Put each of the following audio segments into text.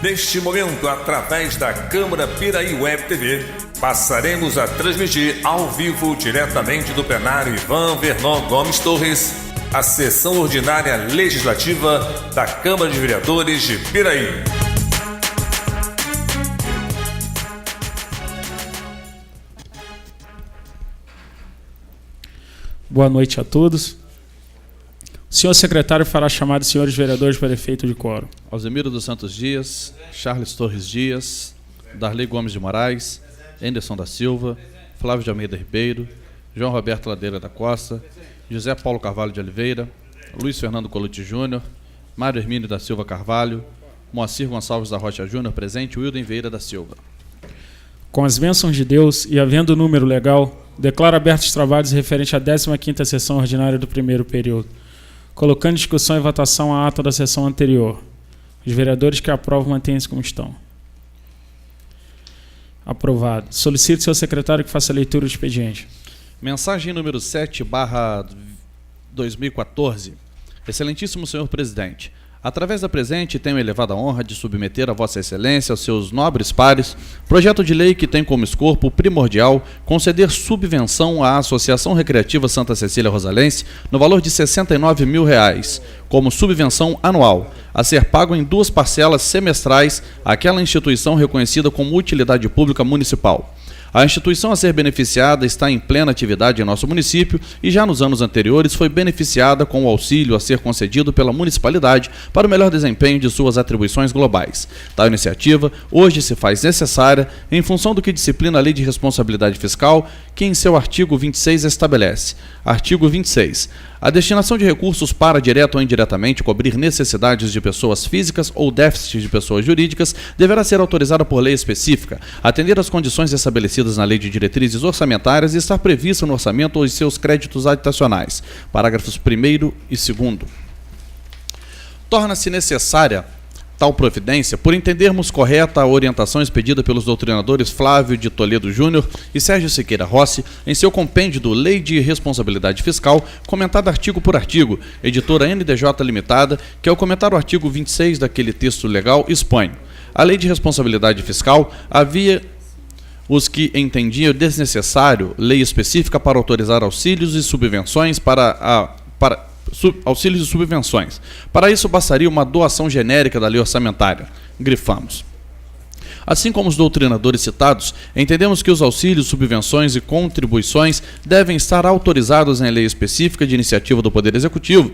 Neste momento, através da Câmara Piraí Web TV, passaremos a transmitir ao vivo, diretamente do plenário Ivan Vernon Gomes Torres, a sessão ordinária legislativa da Câmara de Vereadores de Piraí. Boa noite a todos. O senhor secretário fará chamada de senhores vereadores para efeito de quórum. Alzemiro dos Santos Dias, Charles Torres Dias, Darley Gomes de Moraes, Anderson da Silva, Flávio de Almeida Ribeiro, João Roberto Ladeira da Costa, José Paulo Carvalho de Oliveira, Luiz Fernando Colucci Júnior, Mário Hermínio da Silva Carvalho, Moacir Gonçalves da Rocha Júnior, presente, Wilden Vieira da Silva. Com as bênçãos de Deus e havendo número legal, declaro abertos os trabalhos referente à 15ª sessão ordinária do primeiro período, colocando em discussão e votação a ata da sessão anterior. Os vereadores que aprovam mantêm-se como estão. Aprovado. Solicito ao secretário que faça a leitura do expediente. Mensagem número 7/2014. Excelentíssimo senhor presidente, através da presente, tenho a elevada honra de submeter a Vossa Excelência, aos seus nobres pares, projeto de lei que tem como escopo primordial conceder subvenção à Associação Recreativa Santa Cecília Rosalense no valor de R$ 69 mil, como subvenção anual, a ser pago em 2 parcelas semestrais àquela instituição reconhecida como utilidade pública municipal. A instituição a ser beneficiada está em plena atividade em nosso município e já nos anos anteriores foi beneficiada com o auxílio a ser concedido pela municipalidade para o melhor desempenho de suas atribuições globais. Tal iniciativa hoje se faz necessária em função do que disciplina a Lei de Responsabilidade Fiscal, que em seu artigo 26 estabelece. Artigo 26. A destinação de recursos para, direto ou indiretamente, cobrir necessidades de pessoas físicas ou déficits de pessoas jurídicas deverá ser autorizada por lei específica, atender às condições estabelecidas na Lei de Diretrizes Orçamentárias e estar prevista no orçamento ou em seus créditos adicionais. Parágrafos 1º e 2º. Torna-se necessária tal providência por entendermos correta a orientação expedida pelos doutrinadores Flávio de Toledo Júnior e Sérgio Siqueira Rossi em seu compêndio do Lei de Responsabilidade Fiscal, comentada artigo por artigo, editora NDJ Limitada, que ao comentar o artigo 26 daquele texto legal expõe: a Lei de Responsabilidade Fiscal havia os que entendiam desnecessário lei específica para autorizar auxílios e subvenções auxílios e subvenções. Para isso, bastaria uma doação genérica da lei orçamentária. Grifamos. Assim como os doutrinadores citados, entendemos que os auxílios, subvenções e contribuições devem estar autorizados em lei específica de iniciativa do Poder Executivo,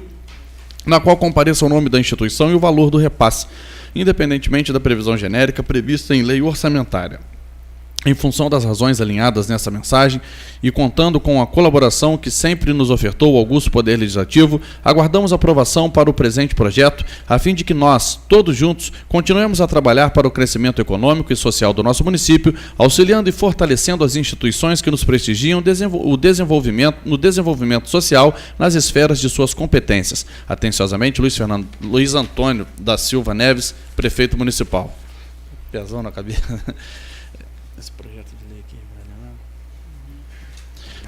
na qual compareça o nome da instituição e o valor do repasse, independentemente da previsão genérica prevista em lei orçamentária. Em função das razões alinhadas nessa mensagem e contando com a colaboração que sempre nos ofertou o augusto Poder Legislativo, aguardamos aprovação para o presente projeto, a fim de que nós, todos juntos, continuemos a trabalhar para o crescimento econômico e social do nosso município, auxiliando e fortalecendo as instituições que nos prestigiam no desenvolvimento social nas esferas de suas competências. Atenciosamente, Luiz Antônio da Silva Neves, Prefeito Municipal. Pezão na cabeça. Esse projeto de lei aqui,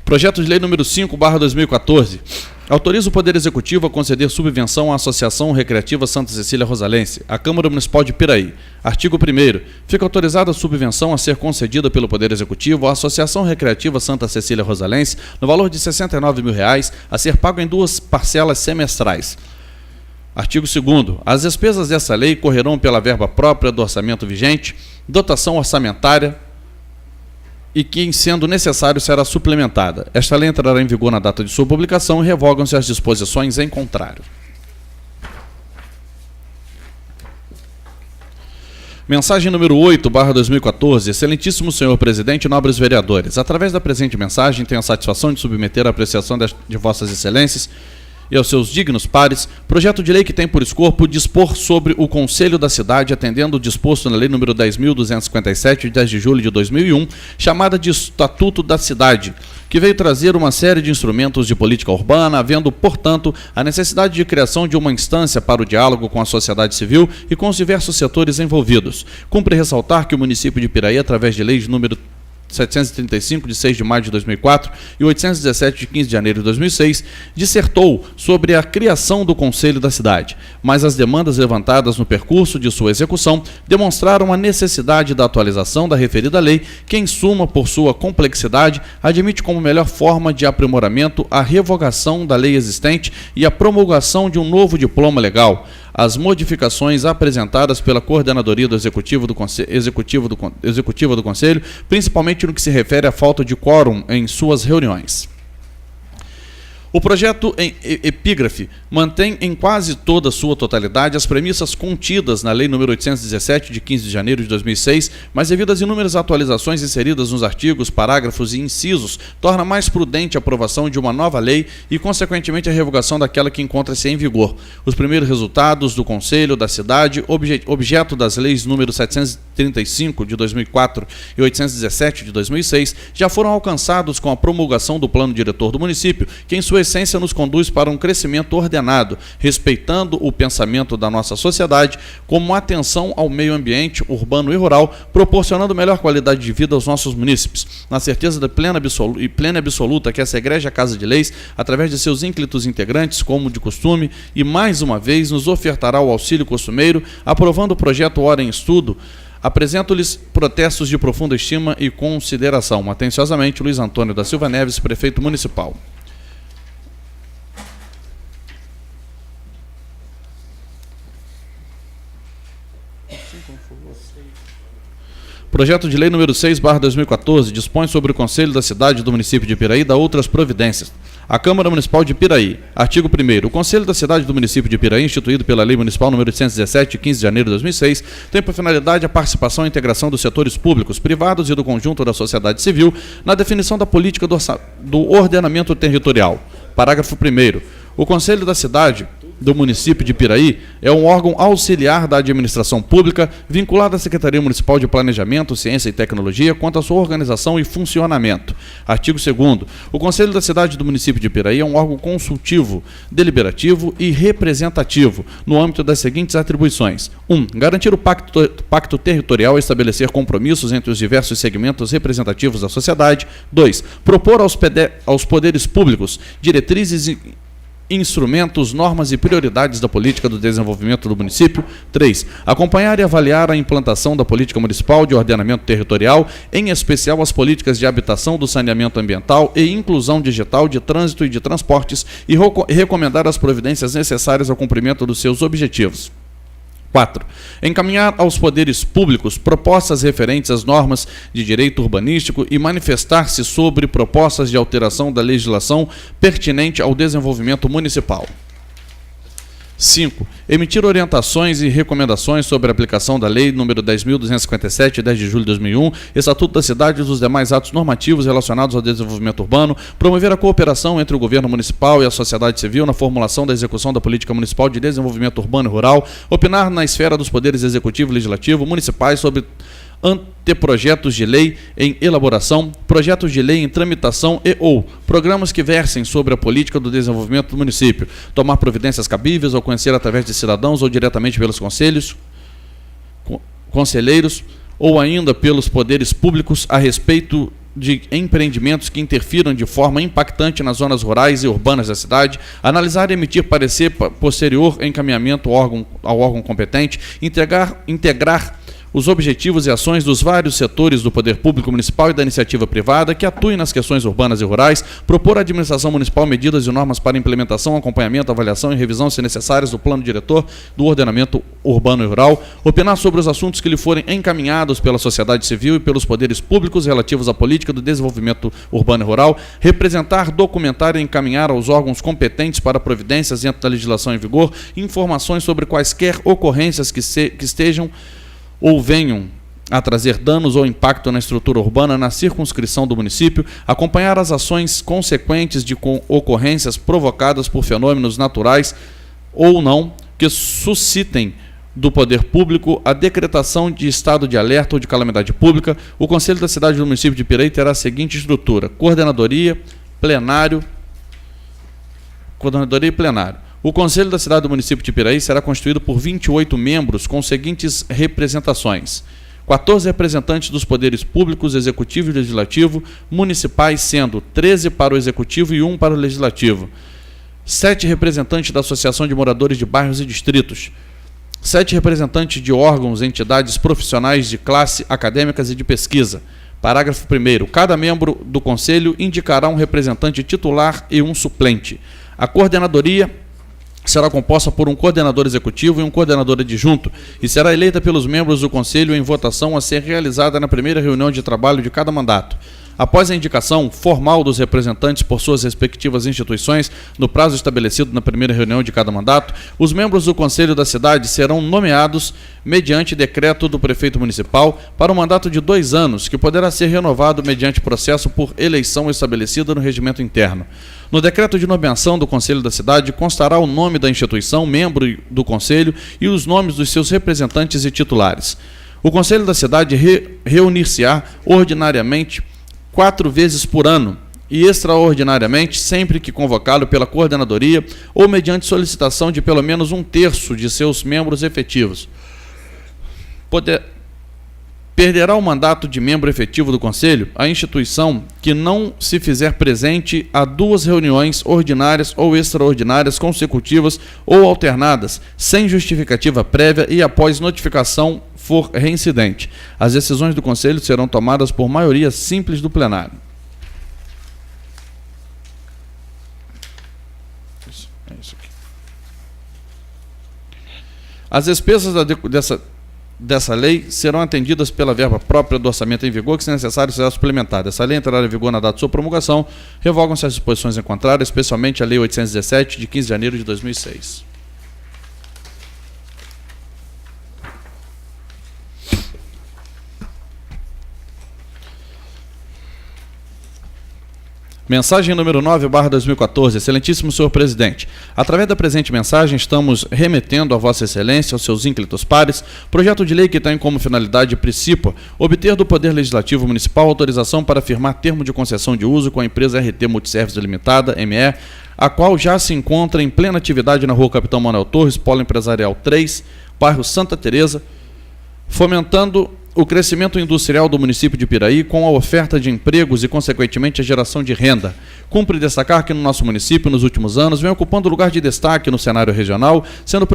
Projeto de Lei número 5/2014. Autoriza o Poder Executivo a conceder subvenção à Associação Recreativa Santa Cecília Rosalense, à Câmara Municipal de Piraí. Artigo 1º. Fica autorizada a subvenção a ser concedida pelo Poder Executivo à Associação Recreativa Santa Cecília Rosalense no valor de R$ 69 mil, a ser pago em 2 parcelas semestrais. Artigo 2º. As despesas dessa lei correrão pela verba própria do orçamento vigente, dotação orçamentária e que, em sendo necessário, será suplementada. Esta lei entrará em vigor na data de sua publicação e revogam-se as disposições em contrário. Mensagem número 8/2014. Excelentíssimo senhor presidente e nobres vereadores, através da presente mensagem tenho a satisfação de submeter à apreciação de vossas excelências e aos seus dignos pares, projeto de lei que tem por escopo dispor sobre o Conselho da Cidade, atendendo o disposto na Lei nº 10.257, de 10 de julho de 2001, chamada de Estatuto da Cidade, que veio trazer uma série de instrumentos de política urbana, havendo, portanto, a necessidade de criação de uma instância para o diálogo com a sociedade civil e com os diversos setores envolvidos. Cumpre ressaltar que o município de Piraí, através de lei número 735, de 6 de maio de 2004, e 817, de 15 de janeiro de 2006, dissertou sobre a criação do Conselho da Cidade, mas as demandas levantadas no percurso de sua execução demonstraram a necessidade da atualização da referida lei, que, em suma, por sua complexidade, admite como melhor forma de aprimoramento a revogação da lei existente e a promulgação de um novo diploma legal. As modificações apresentadas pela coordenadoria do Executivo do Conselho, principalmente no que se refere à falta de quórum em suas reuniões. O projeto em epígrafe mantém em quase toda a sua totalidade as premissas contidas na Lei nº 817, de 15 de janeiro de 2006, mas devido às inúmeras atualizações inseridas nos artigos, parágrafos e incisos, torna mais prudente a aprovação de uma nova lei e, consequentemente, a revogação daquela que encontra-se em vigor. Os primeiros resultados do Conselho da Cidade, objeto das leis nº 735, de 2004 e 817, de 2006, já foram alcançados com a promulgação do Plano Diretor do município, que, em sua essência, nos conduz para um crescimento ordenado, respeitando o pensamento da nossa sociedade, como atenção ao meio ambiente urbano e rural, proporcionando melhor qualidade de vida aos nossos munícipes, na certeza da plena e absoluta que essa egrégia Casa de Leis, através de seus ínclitos integrantes, como de costume, e mais uma vez nos ofertará o auxílio costumeiro, aprovando o projeto Ora em Estudo. Apresento-lhes protestos de profunda estima e consideração. Atenciosamente, Luiz Antônio da Silva Neves, Prefeito Municipal. Projeto de Lei nº 6/2014 dispõe sobre o Conselho da Cidade do município de Piraí da outras providências. A Câmara Municipal de Piraí. Artigo 1º. O Conselho da Cidade do município de Piraí, instituído pela Lei Municipal nº 817, de 15 de janeiro de 2006, tem por finalidade a participação e integração dos setores públicos, privados e do conjunto da sociedade civil na definição da política do ordenamento territorial. Parágrafo 1º. O Conselho da Cidade do município de Piraí é um órgão auxiliar da administração pública vinculado à Secretaria Municipal de Planejamento, Ciência e Tecnologia quanto à sua organização e funcionamento. Artigo 2º. O Conselho da Cidade do município de Piraí é um órgão consultivo, deliberativo e representativo no âmbito das seguintes atribuições. 1. Garantir o pacto territorial e estabelecer compromissos entre os diversos segmentos representativos da sociedade. 2. Propor aos poderes públicos diretrizes e instrumentos, normas e prioridades da política do desenvolvimento do município. 3. Acompanhar e avaliar a implantação da política municipal de ordenamento territorial, em especial as políticas de habitação, do saneamento ambiental e inclusão digital, de trânsito e de transportes, e recomendar as providências necessárias ao cumprimento dos seus objetivos. 4. Encaminhar aos poderes públicos propostas referentes às normas de direito urbanístico e manifestar-se sobre propostas de alteração da legislação pertinente ao desenvolvimento municipal. 5. Emitir orientações e recomendações sobre a aplicação da Lei nº 10.257, de 10 de julho de 2001, Estatuto da Cidade e dos demais atos normativos relacionados ao desenvolvimento urbano, promover a cooperação entre o governo municipal e a sociedade civil na formulação da execução da política municipal de desenvolvimento urbano e rural, opinar na esfera dos poderes executivo e legislativo municipais sobre anteprojetos de lei em elaboração, projetos de lei em tramitação ou programas que versem sobre a política do desenvolvimento do município, tomar providências cabíveis ou conhecer através de cidadãos ou diretamente pelos conselheiros ou ainda pelos poderes públicos a respeito de empreendimentos que interfiram de forma impactante nas zonas rurais e urbanas da cidade, analisar e emitir parecer posterior encaminhamento ao órgão competente, integrar os objetivos e ações dos vários setores do poder público municipal e da iniciativa privada que atuem nas questões urbanas e rurais, propor à administração municipal medidas e normas para implementação, acompanhamento, avaliação e revisão, se necessárias, do plano diretor do ordenamento urbano e rural, opinar sobre os assuntos que lhe forem encaminhados pela sociedade civil e pelos poderes públicos relativos à política do desenvolvimento urbano e rural, representar, documentar e encaminhar aos órgãos competentes para providências dentro da legislação em vigor, informações sobre quaisquer ocorrências que estejam ou venham a trazer danos ou impacto na estrutura urbana na circunscrição do município, acompanhar as ações consequentes de ocorrências provocadas por fenômenos naturais ou não que suscitem do poder público a decretação de estado de alerta ou de calamidade pública. O Conselho da Cidade do município de Piraí terá a seguinte estrutura: coordenadoria, plenário. O Conselho da Cidade do município de Piraí será constituído por 28 membros com seguintes representações: 14 representantes dos poderes públicos, executivo e legislativo, municipais, sendo 13 para o executivo e 1 para o legislativo. 7 representantes da Associação de Moradores de Bairros e Distritos. 7 representantes de órgãos, entidades profissionais de classe, acadêmicas e de pesquisa. Parágrafo 1º. Cada membro do Conselho indicará um representante titular e um suplente. A coordenadoria será composta por um coordenador executivo e um coordenador adjunto e será eleita pelos membros do Conselho em votação a ser realizada na primeira reunião de trabalho de cada mandato. Após a indicação formal dos representantes por suas respectivas instituições, no prazo estabelecido na primeira reunião de cada mandato, os membros do Conselho da cidade serão nomeados mediante decreto do prefeito municipal para um mandato de 2 anos, que poderá ser renovado mediante processo por eleição estabelecido no regimento interno. No decreto de nomeação do Conselho da cidade constará o nome da instituição, membro do Conselho e os nomes dos seus representantes e titulares. O Conselho da cidade reunir-se-á ordinariamente 4 vezes por ano e extraordinariamente sempre que convocado pela coordenadoria ou mediante solicitação de pelo menos 1/3 de seus membros efetivos. Perderá o mandato de membro efetivo do Conselho a instituição que não se fizer presente a 2 reuniões ordinárias ou extraordinárias consecutivas ou alternadas, sem justificativa prévia e após notificação for reincidente. As decisões do Conselho serão tomadas por maioria simples do plenário. É isso aqui. As despesas dessa lei serão atendidas pela verba própria do orçamento em vigor, que se necessário será suplementada. Essa lei entrará em vigor na data de sua promulgação, revogam-se as disposições em contrário, especialmente a Lei 817, de 15 de janeiro de 2006. Mensagem número 9/2014. Excelentíssimo senhor presidente, através da presente mensagem estamos remetendo a Vossa Excelência, aos seus ínclitos pares, projeto de lei que tem como finalidade e princípio obter do Poder Legislativo Municipal autorização para firmar termo de concessão de uso com a empresa RT Multiservice Limitada, ME, a qual já se encontra em plena atividade na Rua Capitão Manuel Torres, Polo Empresarial 3, bairro Santa Teresa, fomentando o crescimento industrial do município de Piraí com a oferta de empregos e, consequentemente, a geração de renda. Cumpre destacar que no nosso município, nos últimos anos, vem ocupando lugar de destaque no cenário regional, sendo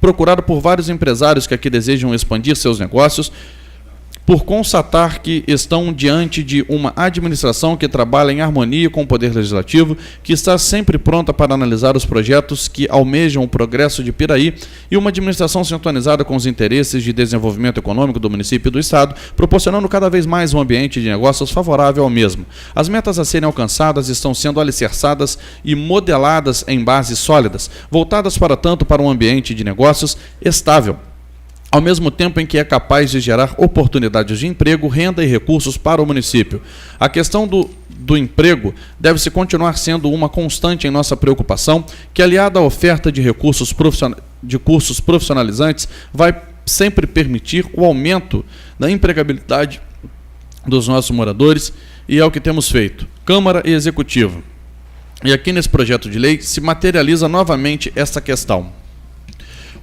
procurado por vários empresários que aqui desejam expandir seus negócios, por constatar que estão diante de uma administração que trabalha em harmonia com o Poder Legislativo, que está sempre pronta para analisar os projetos que almejam o progresso de Piraí e uma administração sintonizada com os interesses de desenvolvimento econômico do município e do Estado, proporcionando cada vez mais um ambiente de negócios favorável ao mesmo. As metas a serem alcançadas estão sendo alicerçadas e modeladas em bases sólidas, voltadas para um ambiente de negócios estável, ao mesmo tempo em que é capaz de gerar oportunidades de emprego, renda e recursos para o município. A questão do emprego deve-se continuar sendo uma constante em nossa preocupação, que, aliada à oferta de cursos profissionalizantes, vai sempre permitir o aumento da empregabilidade dos nossos moradores, e é o que temos feito, Câmara e Executivo. E aqui nesse projeto de lei se materializa novamente essa questão.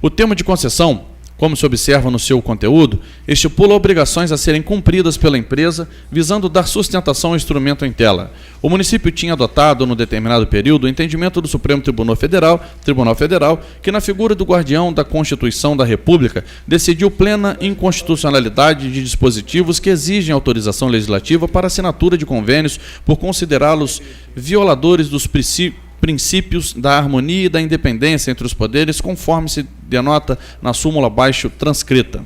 O termo de concessão, como se observa no seu conteúdo, estipula obrigações a serem cumpridas pela empresa, visando dar sustentação ao instrumento em tela. O município tinha adotado, no determinado período, o entendimento do Supremo Tribunal Federal, que, na figura do guardião da Constituição da República, decidiu plena inconstitucionalidade de dispositivos que exigem autorização legislativa para assinatura de convênios por considerá-los violadores dos princípios da harmonia e da independência entre os poderes, conforme se denota na súmula abaixo transcrita.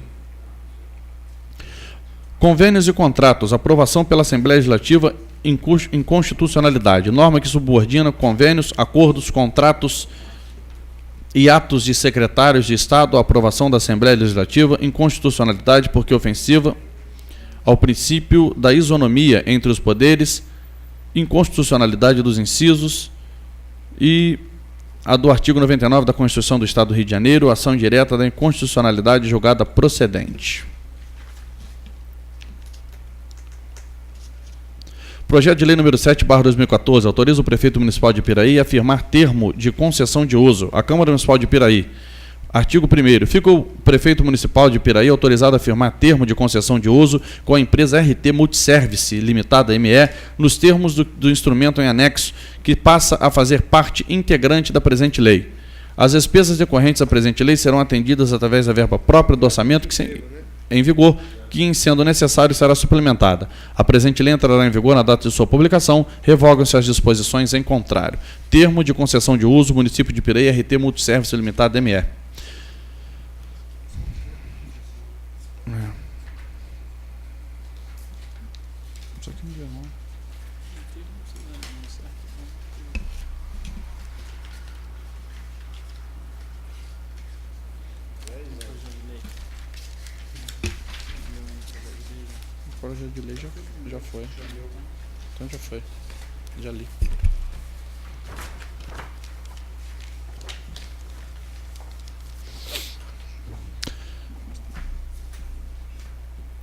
Convênios e contratos. Aprovação pela Assembleia Legislativa em constitucionalidade. Norma que subordina convênios, acordos, contratos e atos de secretários de Estado à aprovação da Assembleia Legislativa em constitucionalidade porque ofensiva ao princípio da isonomia entre os poderes, inconstitucionalidade dos incisos e a do artigo 99 da Constituição do Estado do Rio de Janeiro, ação direta da inconstitucionalidade julgada procedente. Projeto de lei número 7/2014 autoriza o prefeito municipal de Piraí a firmar termo de concessão de uso. A Câmara Municipal de Piraí. Artigo 1º. Fica o prefeito municipal de Piraí autorizado a firmar termo de concessão de uso com a empresa RT Multiservice Limitada, ME, nos termos do instrumento em anexo, que passa a fazer parte integrante da presente lei. As despesas decorrentes da presente lei serão atendidas através da verba própria do orçamento em vigor, que, em sendo necessário, será suplementada. A presente lei entrará em vigor na data de sua publicação, revogam-se as disposições em contrário. Termo de concessão de uso, município de Piraí, RT Multiservice Limitada, ME. O projeto de lei já foi. Então já foi. Já li.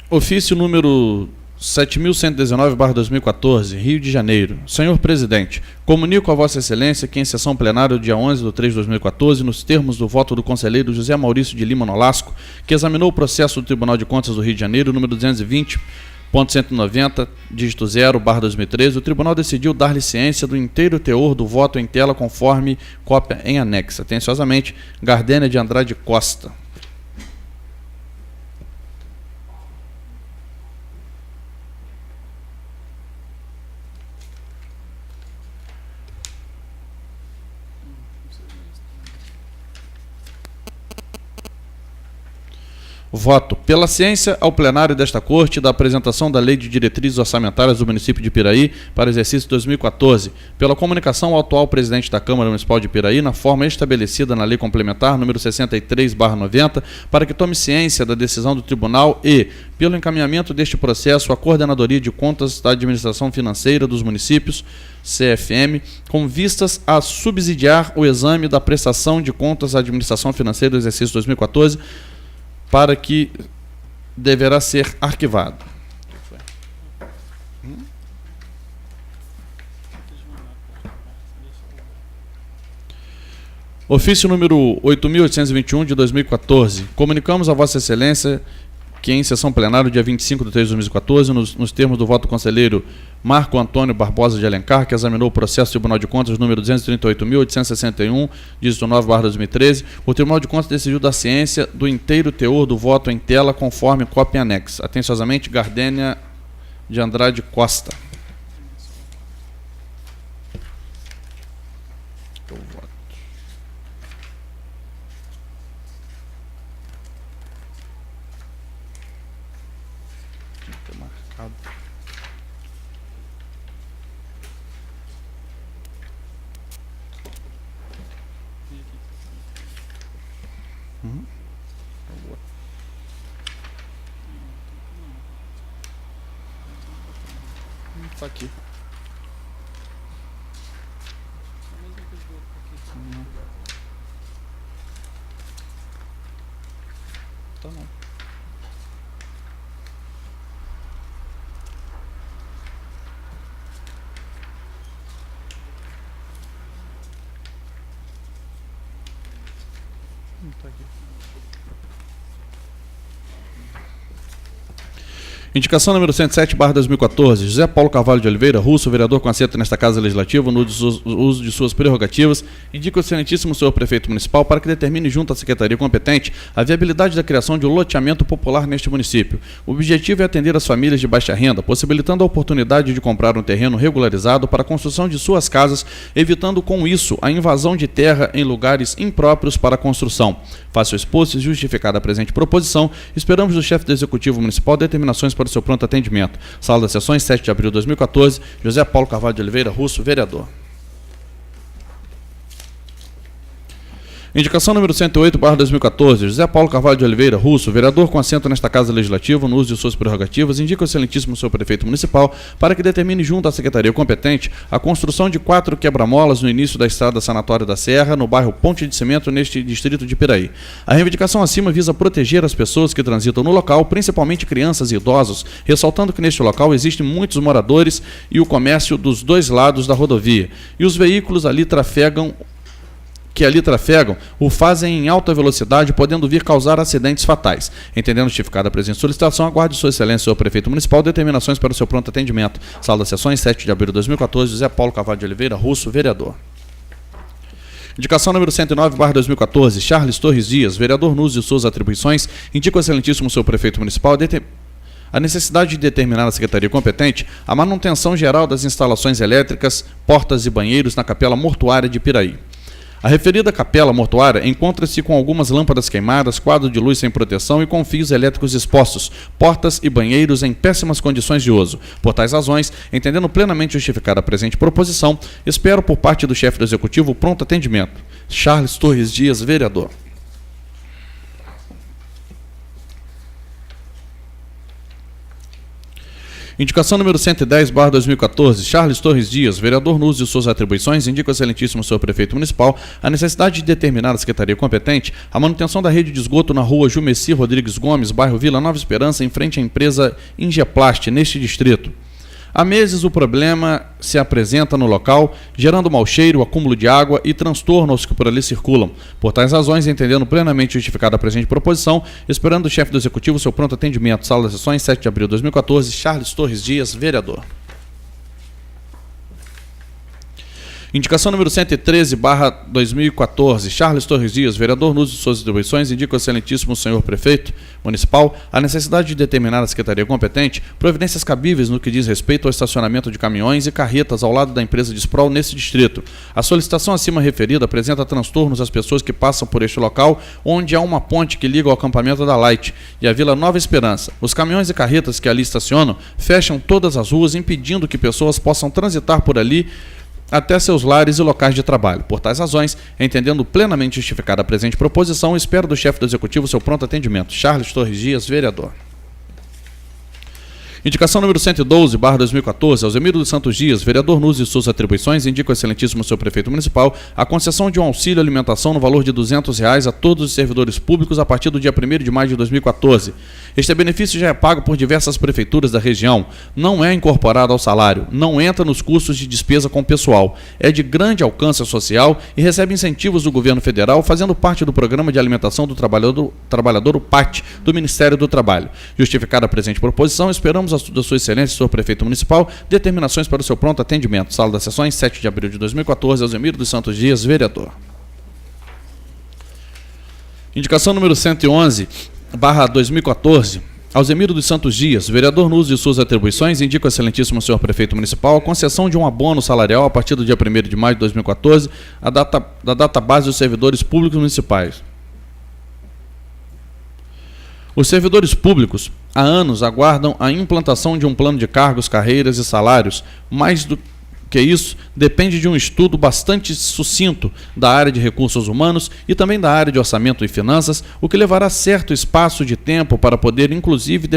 Ofício número 7.119/2014, Rio de Janeiro. Senhor Presidente, comunico a Vossa Excelência que em sessão plenária do dia 11/3/2014, nos termos do voto do conselheiro José Maurício de Lima Nolasco, que examinou o processo do Tribunal de Contas do Rio de Janeiro, número 220.190, dígito 0/2013, o Tribunal decidiu dar-lhe ciência do inteiro teor do voto em tela conforme cópia em anexo. Atenciosamente, Gardênia de Andrade Costa. Voto pela ciência ao plenário desta Corte da apresentação da Lei de Diretrizes Orçamentárias do município de Piraí para o exercício 2014, pela comunicação ao atual presidente da Câmara Municipal de Piraí, na forma estabelecida na Lei Complementar número 63/90, para que tome ciência da decisão do Tribunal e, pelo encaminhamento deste processo, à Coordenadoria de Contas da Administração Financeira dos Municípios, CFM, com vistas a subsidiar o exame da prestação de contas da Administração Financeira do exercício 2014, para que deverá ser arquivado. Ofício número 8.821 de 2014. Comunicamos a Vossa Excelência que em sessão plenária, dia 25/3/2014, nos termos do voto do conselheiro Marco Antônio Barbosa de Alencar, que examinou o processo do Tribunal de Contas número 238.861, dígito 9/2013, o Tribunal de Contas decidiu dar ciência do inteiro teor do voto em tela conforme cópia em anexo. Atenciosamente, Gardênia de Andrade Costa. Tá aqui. Tá não. Tá aqui. Indicação número 107/2014, José Paulo Carvalho de Oliveira, Russo, vereador com assento nesta Casa Legislativa, no uso de suas prerrogativas, indica o excelentíssimo senhor prefeito municipal para que determine junto à secretaria competente a viabilidade da criação de um loteamento popular neste município. O objetivo é atender as famílias de baixa renda, possibilitando a oportunidade de comprar um terreno regularizado para a construção de suas casas, evitando com isso a invasão de terra em lugares impróprios para a construção. Face ao exposto e justificada a presente proposição, esperamos do chefe do Executivo Municipal determinações para o seu pronto atendimento. Sala das Sessões, 7 de abril de 2014, José Paulo Carvalho de Oliveira, Russo, vereador. Indicação número 108/2014, José Paulo Carvalho de Oliveira, Russo, vereador com assento nesta Casa Legislativa, no uso de suas prerrogativas, indica o excelentíssimo senhor prefeito municipal para que determine junto à secretaria competente a construção de 4 quebra-molas no início da estrada Sanatório da Serra, no bairro Ponte de Cimento, neste distrito de Piraí. A reivindicação acima visa proteger as pessoas que transitam no local, principalmente crianças e idosos, ressaltando que neste local existem muitos moradores e o comércio dos dois lados da rodovia, e os veículos ali trafegam que ali trafegam o fazem em alta velocidade, podendo vir causar acidentes fatais. Entendendo justificada a presente solicitação, aguarde Sua Excelência, senhor Prefeito Municipal, determinações para o seu pronto atendimento. Sala das Sessões, 7 de abril de 2014, José Paulo Carvalho de Oliveira Russo, vereador. Indicação número 109/2014, Charles Torres Dias, vereador no uso de suas atribuições, indica o excelentíssimo senhor Prefeito Municipal a necessidade de determinar à Secretaria competente a manutenção geral das instalações elétricas, portas e banheiros na Capela Mortuária de Piraí. A referida capela mortuária encontra-se com algumas lâmpadas queimadas, quadro de luz sem proteção e com fios elétricos expostos, portas e banheiros em péssimas condições de uso. Por tais razões, entendendo plenamente justificada a presente proposição, espero por parte do chefe do Executivo o pronto atendimento. Charles Torres Dias, vereador. Indicação número 110/2014, Charles Torres Dias, vereador no uso de suas atribuições, indica o excelentíssimo senhor Prefeito Municipal a necessidade de determinar à Secretaria competente a manutenção da rede de esgoto na rua Jumeci Rodrigues Gomes, bairro Vila Nova Esperança, em frente à empresa Ingeplast, neste distrito. Há meses o problema se apresenta no local, gerando mau cheiro, acúmulo de água e transtorno aos que por ali circulam. Por tais razões, entendendo plenamente justificada a presente proposição, esperando o chefe do Executivo seu pronto atendimento. Sala das Sessões, 7 de abril de 2014, Charles Torres Dias, vereador. Indicação número 113/2014, Charles Torres Dias, vereador no uso de suas atribuições, indica o excelentíssimo senhor Prefeito Municipal a necessidade de determinar à Secretaria competente providências cabíveis no que diz respeito ao estacionamento de caminhões e carretas ao lado da empresa de Sprol nesse distrito. A solicitação acima referida apresenta transtornos às pessoas que passam por este local, onde há uma ponte que liga ao acampamento da Light e a Vila Nova Esperança. Os caminhões e carretas que ali estacionam fecham todas as ruas, impedindo que pessoas possam transitar por ali até seus lares e locais de trabalho. Por tais razões, entendendo plenamente justificada a presente proposição, espero do chefe do Executivo seu pronto atendimento. Charles Torres Dias, vereador. Indicação número 112/2014, Alzemiro dos Santos Dias, vereador no uso de suas atribuições, indica o excelentíssimo senhor Prefeito Municipal a concessão de um auxílio alimentação no valor de R$200 a todos os servidores públicos a partir do dia 1º de maio de 2014. Este benefício já é pago por diversas prefeituras da região, não é incorporado ao salário, não entra nos custos de despesa com pessoal, é de grande alcance social e recebe incentivos do governo federal, fazendo parte do Programa de Alimentação do Trabalhador, o PAT, do Ministério do Trabalho. Justificada a presente proposição, esperamos da Sua Excelência, senhor Prefeito Municipal, determinações para o seu pronto atendimento. Sala das Sessões, 7 de abril de 2014, Alzemiro dos Santos Dias, vereador. Indicação número 111/2014, Alzemiro dos Santos Dias, vereador no uso de suas atribuições, indica o excelentíssimo senhor Prefeito Municipal a concessão de um abono salarial a partir do dia 1º de maio de 2014, da data base dos servidores públicos municipais. Os servidores públicos, há anos, aguardam a implantação de um plano de cargos, carreiras e salários. Mais do que isso, depende de um estudo bastante sucinto da área de recursos humanos e também da área de orçamento e finanças, o que levará certo espaço de tempo para poder, inclusive,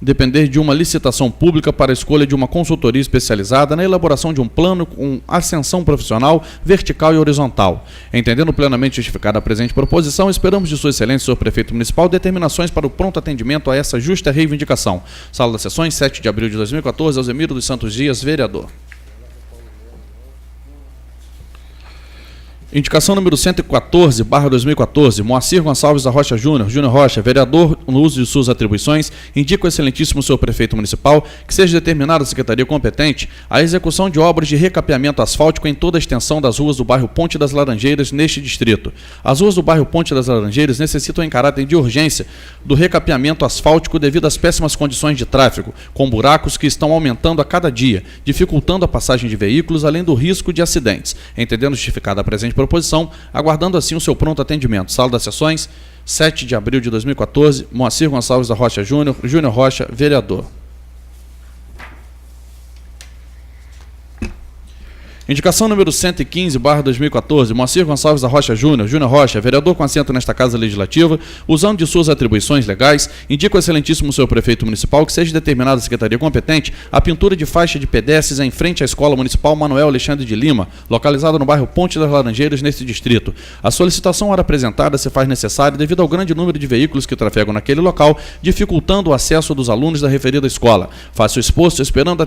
depender de uma licitação pública para a escolha de uma consultoria especializada na elaboração de um plano com ascensão profissional vertical e horizontal. Entendendo plenamente justificada a presente proposição, esperamos de Sua Excelência, senhor Prefeito Municipal, determinações para o pronto atendimento a essa justa reivindicação. Sala das Sessões, 7 de abril de 2014, Alzemiro dos Santos Dias, vereador. Indicação número 114/2014, Moacir Gonçalves da Rocha Júnior Rocha, vereador no uso de suas atribuições, indica o excelentíssimo senhor Prefeito Municipal que seja determinada a Secretaria competente a execução de obras de recapeamento asfáltico em toda a extensão das ruas do bairro Ponte das Laranjeiras neste distrito. As ruas do bairro Ponte das Laranjeiras necessitam em caráter de urgência do recapeamento asfáltico devido às péssimas condições de tráfego, com buracos que estão aumentando a cada dia, dificultando a passagem de veículos, além do risco de acidentes. Entendendo justificada a presente proposição, aguardando assim o seu pronto atendimento. Sala das Sessões, 7 de abril de 2014, Moacir Gonçalves da Rocha Júnior Rocha, vereador. Indicação número 115/2014, Moacir Gonçalves da Rocha Júnior Rocha, vereador com assento nesta Casa Legislativa, usando de suas atribuições legais, indica o excelentíssimo senhor Prefeito Municipal que seja determinada a Secretaria competente a pintura de faixa de pedestres em frente à Escola Municipal Manuel Alexandre de Lima, localizada no bairro Ponte das Laranjeiras, neste distrito. A solicitação ora apresentada se faz necessária devido ao grande número de veículos que trafegam naquele local, dificultando o acesso dos alunos da referida escola. Faço o exposto esperando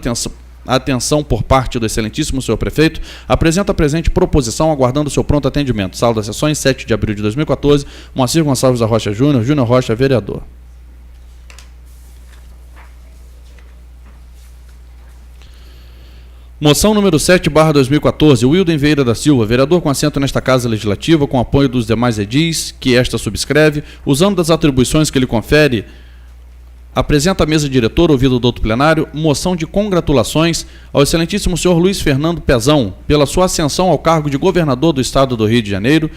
a atenção por parte do excelentíssimo senhor prefeito, apresenta a presente proposição aguardando seu pronto atendimento. Sala das Sessões, 7 de abril de 2014, Moacir Gonçalves da Rocha Júnior, Júnior Rocha, vereador. Moção número 7/2014, Wilden Vieira da Silva, vereador com assento nesta Casa Legislativa, com apoio dos demais edis, que esta subscreve, usando das atribuições que lhe confere, apresenta à mesa diretora, ouvido do outro plenário, moção de congratulações ao excelentíssimo senhor Luiz Fernando Pezão, pela sua ascensão ao cargo de governador do Estado do Rio de Janeiro,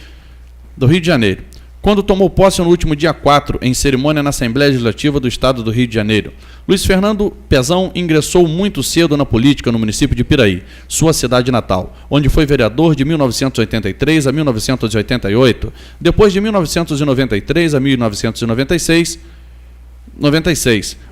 quando tomou posse no último dia 4, em cerimônia na Assembleia Legislativa do Estado do Rio de Janeiro. Luiz Fernando Pezão ingressou muito cedo na política no município de Piraí, sua cidade natal, onde foi vereador de 1983 a 1988, depois de 1993 a 1996,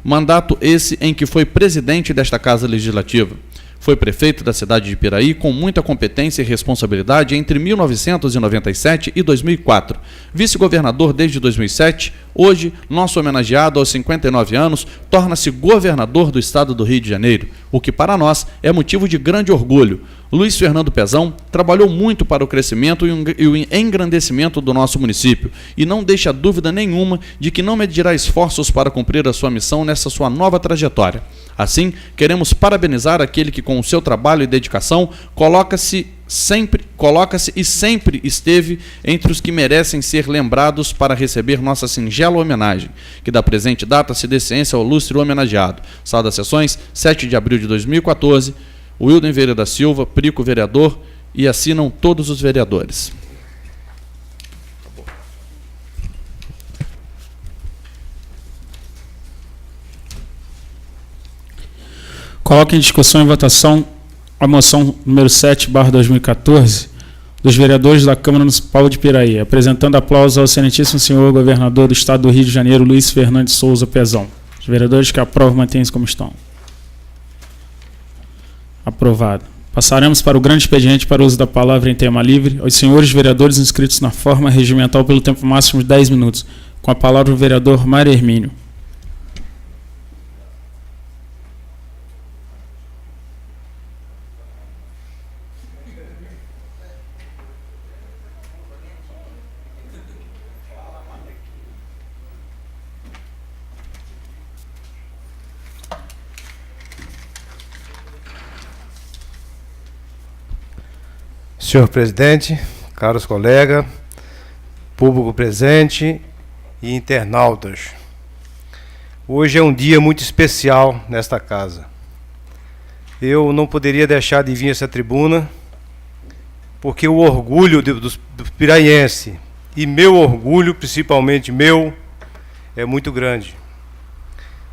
mandato esse em que foi presidente desta Casa Legislativa. Foi prefeito da cidade de Piraí com muita competência e responsabilidade entre 1997 e 2004. Vice-governador desde 2007, hoje, nosso homenageado aos 59 anos, torna-se governador do Estado do Rio de Janeiro, o que para nós é motivo de grande orgulho. Luiz Fernando Pezão trabalhou muito para o crescimento e o engrandecimento do nosso município e não deixa dúvida nenhuma de que não medirá esforços para cumprir a sua missão nessa sua nova trajetória. Assim, queremos parabenizar aquele que com o seu trabalho e dedicação coloca-se e sempre esteve entre os que merecem ser lembrados para receber nossa singela homenagem, que da presente data se dê ciência ao ilustre homenageado. Sala das Sessões, 7 de abril de 2014, Wilden Vieira da Silva, Prico, vereador, e assinam todos os vereadores. Coloque em discussão e votação a moção número 7/2014 dos vereadores da Câmara Municipal de Piraí, apresentando aplausos ao excelentíssimo senhor governador do Estado do Rio de Janeiro, Luiz Fernando Souza Pezão. Os vereadores que aprovam mantêm-se como estão. Aprovado. Passaremos para o grande expediente para o uso da palavra em tema livre aos senhores vereadores inscritos na forma regimental pelo tempo máximo de 10 minutos. Com a palavra o vereador Mário Hermínio. Senhor presidente, caros colegas, público presente e internautas, hoje é um dia muito especial nesta casa. Eu não poderia deixar de vir a essa tribuna, porque o orgulho dos piraienses e meu orgulho, principalmente meu, é muito grande.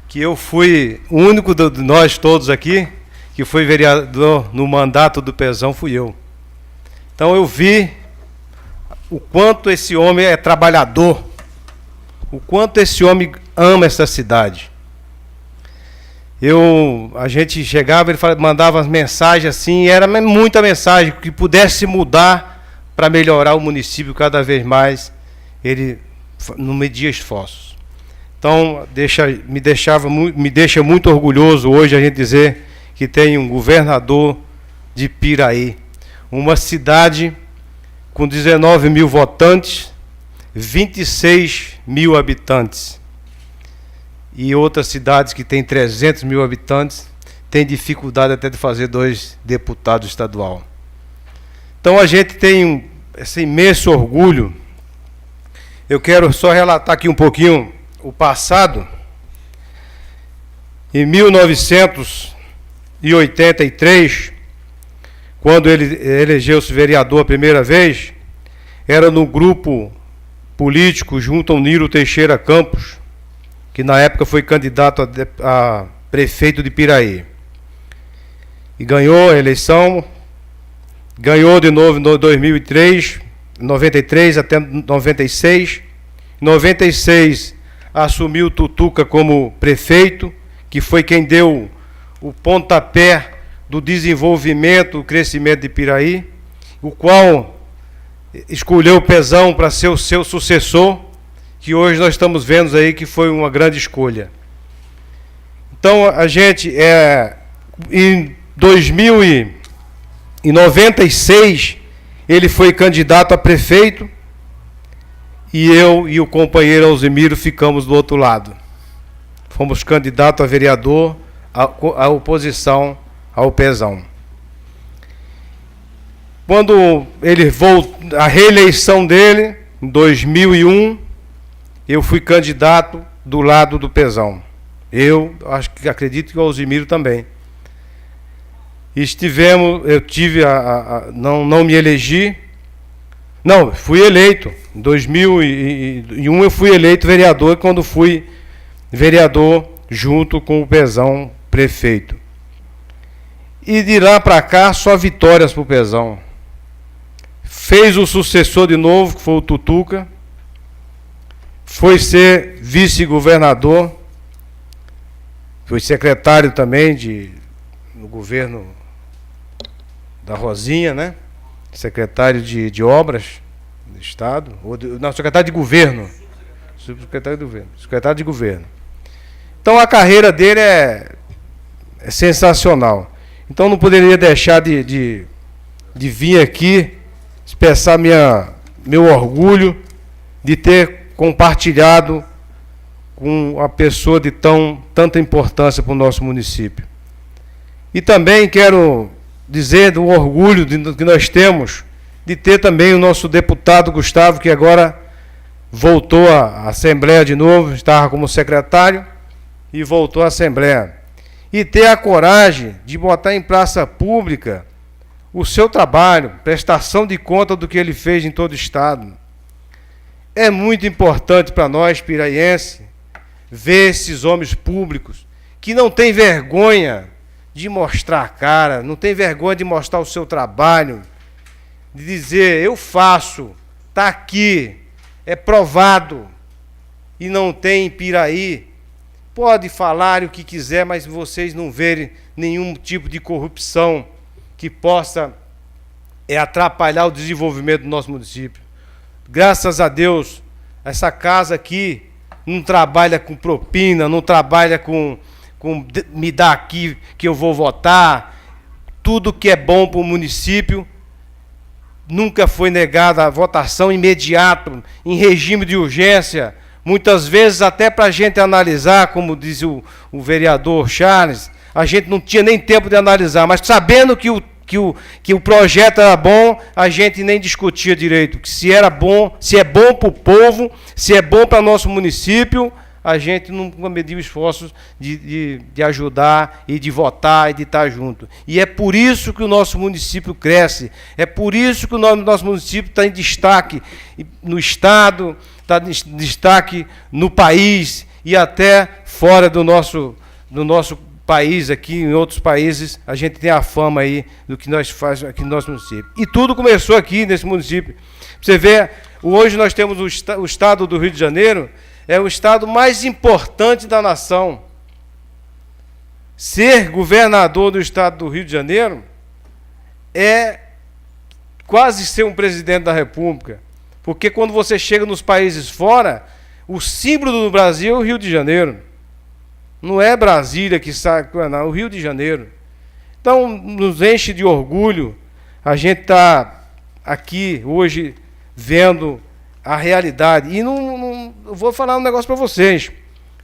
Que eu fui o único de nós todos aqui que foi vereador no mandato do Pezão, fui eu. Então eu vi o quanto esse homem é trabalhador, o quanto esse homem ama essa cidade. A gente chegava, ele mandava as mensagens assim, era muita mensagem, que pudesse mudar para melhorar o município cada vez mais, ele não media esforços. Então me deixa muito orgulhoso hoje a gente dizer que tem um governador de Piraí, uma cidade com 19 mil votantes, 26 mil habitantes. E outras cidades que têm 300 mil habitantes têm dificuldade até de fazer 2 deputados estadual. Então a gente tem esse imenso orgulho. Eu quero só relatar aqui um pouquinho o passado. Em 1983, quando ele elegeu-se vereador a primeira vez, era no grupo político junto ao Nilo Teixeira Campos, que na época foi candidato a prefeito de Piraí. E ganhou a eleição, ganhou de novo em 2003, 93 até 96. Em 96 assumiu Tutuca como prefeito, que foi quem deu o pontapé do desenvolvimento, o crescimento de Piraí, o qual escolheu o Pezão para ser o seu sucessor, que hoje nós estamos vendo aí que foi uma grande escolha. Então a gente, 1996, ele foi candidato a prefeito e eu e o companheiro Alzimiro ficamos do outro lado. Fomos candidatos a vereador, a oposição ao Pezão. Quando ele voltou, a reeleição dele, em 2001, eu fui candidato do lado do Pezão. Eu acredito que o Alzimiro também. Não me elegi. Não, fui eleito. Em 2001 eu fui eleito vereador, quando fui vereador junto com o Pezão prefeito. E de lá para cá, só vitórias para o Pezão. Fez o sucessor de novo, que foi o Tutuca. Foi ser vice-governador. Foi secretário também no governo da Rosinha, né? Secretário de obras do Estado. Secretário de governo. Subsecretário de governo. Secretário de governo. Então a carreira dele é sensacional. Então não poderia deixar de vir aqui expressar meu orgulho de ter compartilhado com a pessoa de tanta importância para o nosso município. E também quero dizer do orgulho que nós temos de ter também o nosso deputado Gustavo, que agora voltou à Assembleia de novo, estava como secretário e voltou à Assembleia. E ter a coragem de botar em praça pública o seu trabalho, prestação de conta do que ele fez em todo o Estado. É muito importante para nós, piraienses, ver esses homens públicos que não têm vergonha de mostrar a cara, não tem vergonha de mostrar o seu trabalho, de dizer, eu faço, está aqui, é provado, e não tem Piraí. Pode falar o que quiser, mas vocês não verem nenhum tipo de corrupção que possa atrapalhar o desenvolvimento do nosso município. Graças a Deus, essa casa aqui não trabalha com propina, não trabalha com me dá aqui que eu vou votar. Tudo que é bom para o município, nunca foi negada a votação imediata, em regime de urgência, muitas vezes até para a gente analisar, como diz o vereador Charles, a gente não tinha nem tempo de analisar, mas sabendo que o projeto era bom, a gente nem discutia direito, que se era bom, se é bom para o povo, se é bom para nosso município, a gente nunca mediu esforços de ajudar e de votar e de estar junto. E é por isso que o nosso município cresce, é por isso que o nosso município está em destaque no Estado, está em destaque no país e até fora do nosso país, aqui em outros países, a gente tem a fama aí do que nós fazemos aqui no nosso município. E tudo começou aqui nesse município. Você vê, hoje nós temos o Estado do Rio de Janeiro, é o estado mais importante da nação. Ser governador do estado do Rio de Janeiro é quase ser um presidente da República. Porque quando você chega nos países fora, o símbolo do Brasil é o Rio de Janeiro. Não é Brasília que sabe, não, é o Rio de Janeiro. Então, nos enche de orgulho a gente está aqui hoje vendo a realidade. E eu vou falar um negócio para vocês.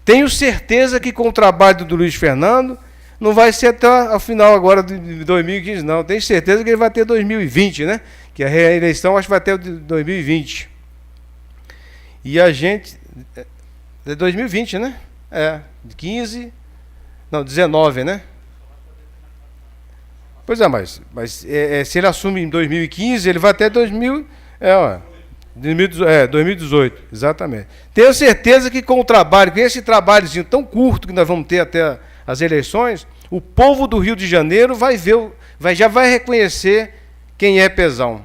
Tenho certeza que com o trabalho do Luiz Fernando, não vai ser até o final agora de 2015, não. Tenho certeza que ele vai ter 2020, né? Que a reeleição acho que vai ter 2020. E a gente... É 2020, né? É, 15... Não, 19, né? Pois é, mas se ele assume em 2015, ele vai até 2018, exatamente. Tenho certeza que com o trabalho, com esse trabalhozinho tão curto que nós vamos ter até as eleições, o povo do Rio de Janeiro já vai reconhecer quem é Pezão.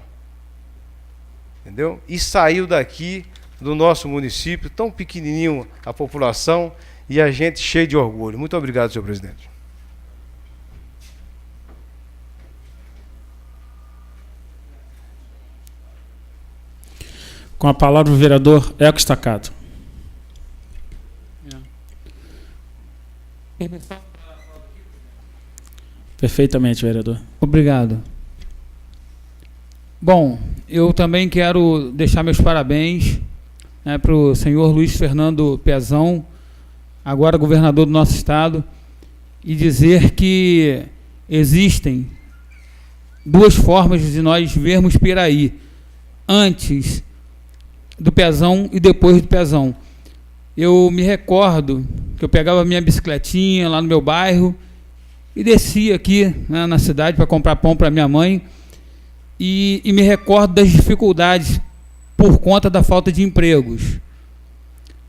Entendeu? E saiu daqui do nosso município, tão pequenininho a população, e a gente cheio de orgulho. Muito obrigado, senhor presidente. Com a palavra o vereador Eco Staccato. Perfeitamente, vereador. Obrigado. Bom, eu também quero deixar meus parabéns, né, para o senhor Luiz Fernando Pezão, agora governador do nosso estado, e dizer que existem duas formas de nós vermos Piraí, antes do Pezão e depois do Pezão. Eu me recordo que eu pegava minha bicicletinha lá no meu bairro e descia aqui, né, na cidade para comprar pão para minha mãe, e me recordo das dificuldades por conta da falta de empregos.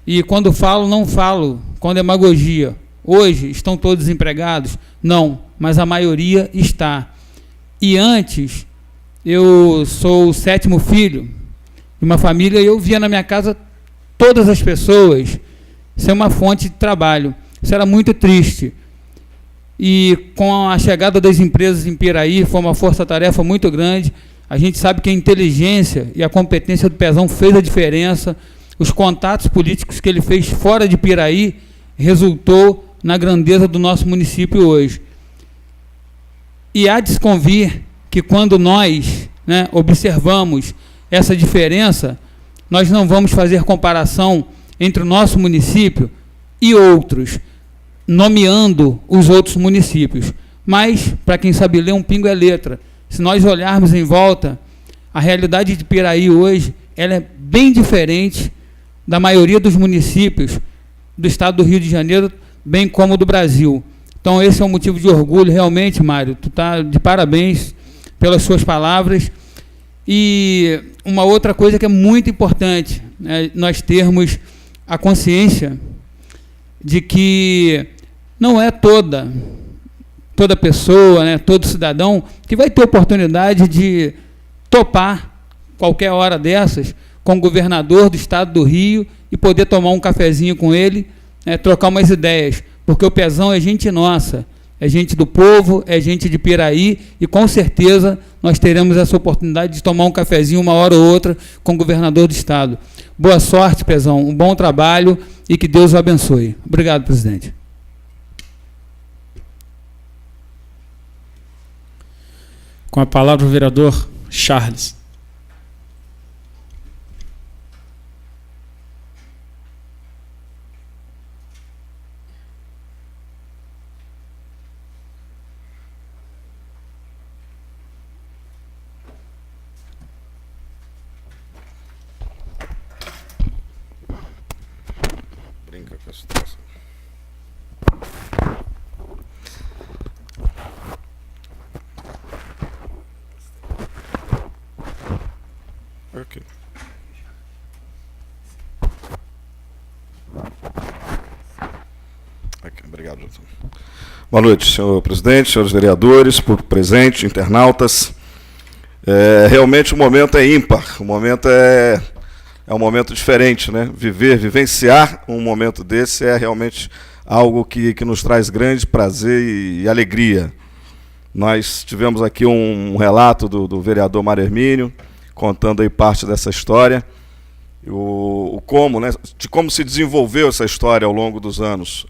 E quando falo, não falo com demagogia. Hoje estão todos desempregados? Não, mas a maioria está. E antes, eu sou o 7º filho de uma família e eu via na minha casa todas as pessoas ser uma fonte de trabalho. Isso era muito triste. E com a chegada das empresas em Piraí, foi uma força-tarefa muito grande. A gente sabe que a inteligência e a competência do Pezão fez a diferença. Os contatos políticos que ele fez fora de Piraí resultou na grandeza do nosso município hoje. E há de se convir que quando nós, né, observamos essa diferença, nós não vamos fazer comparação entre o nosso município e outros, nomeando os outros municípios. Mas, para quem sabe ler, um pingo é letra. Se nós olharmos em volta, a realidade de Piraí hoje, ela é bem diferente da maioria dos municípios do estado do Rio de Janeiro, bem como do Brasil. Então, esse é um motivo de orgulho, realmente, Mário. Tu está de parabéns pelas suas palavras. E uma outra coisa que é muito importante, né, nós termos a consciência de que não é toda pessoa, né, todo cidadão que vai ter oportunidade de topar qualquer hora dessas com o governador do estado do Rio e poder tomar um cafezinho com ele, né, trocar umas ideias, porque o Pezão é gente nossa, é gente do povo, é gente de Piraí, e com certeza nós teremos essa oportunidade de tomar um cafezinho uma hora ou outra com o governador do estado. Boa sorte, Pezão, um bom trabalho e que Deus o abençoe. Obrigado, presidente. Com a palavra o vereador Charles. Brinca com a situação. Ok. Obrigado, João. Boa noite, senhor presidente, senhores vereadores, público presente, internautas. Realmente o momento é ímpar, o momento é um momento diferente, né? Vivenciar um momento desse é realmente algo que nos traz grande prazer e alegria. Nós tivemos aqui um relato do vereador Mário Hermínio, contando aí parte dessa história, de como se desenvolveu essa história ao longo dos anos.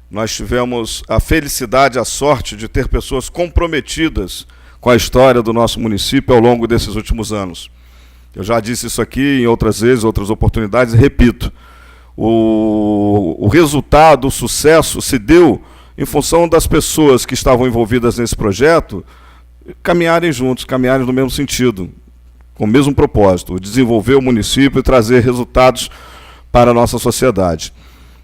Nós tivemos a felicidade, a sorte de ter pessoas comprometidas com a história do nosso município ao longo desses últimos anos. Eu já disse isso aqui em outras vezes, outras oportunidades, e repito, o resultado, o sucesso se deu em função das pessoas que estavam envolvidas nesse projeto caminharem juntos, caminharem no mesmo sentido, com o mesmo propósito, desenvolver o município e trazer resultados para a nossa sociedade.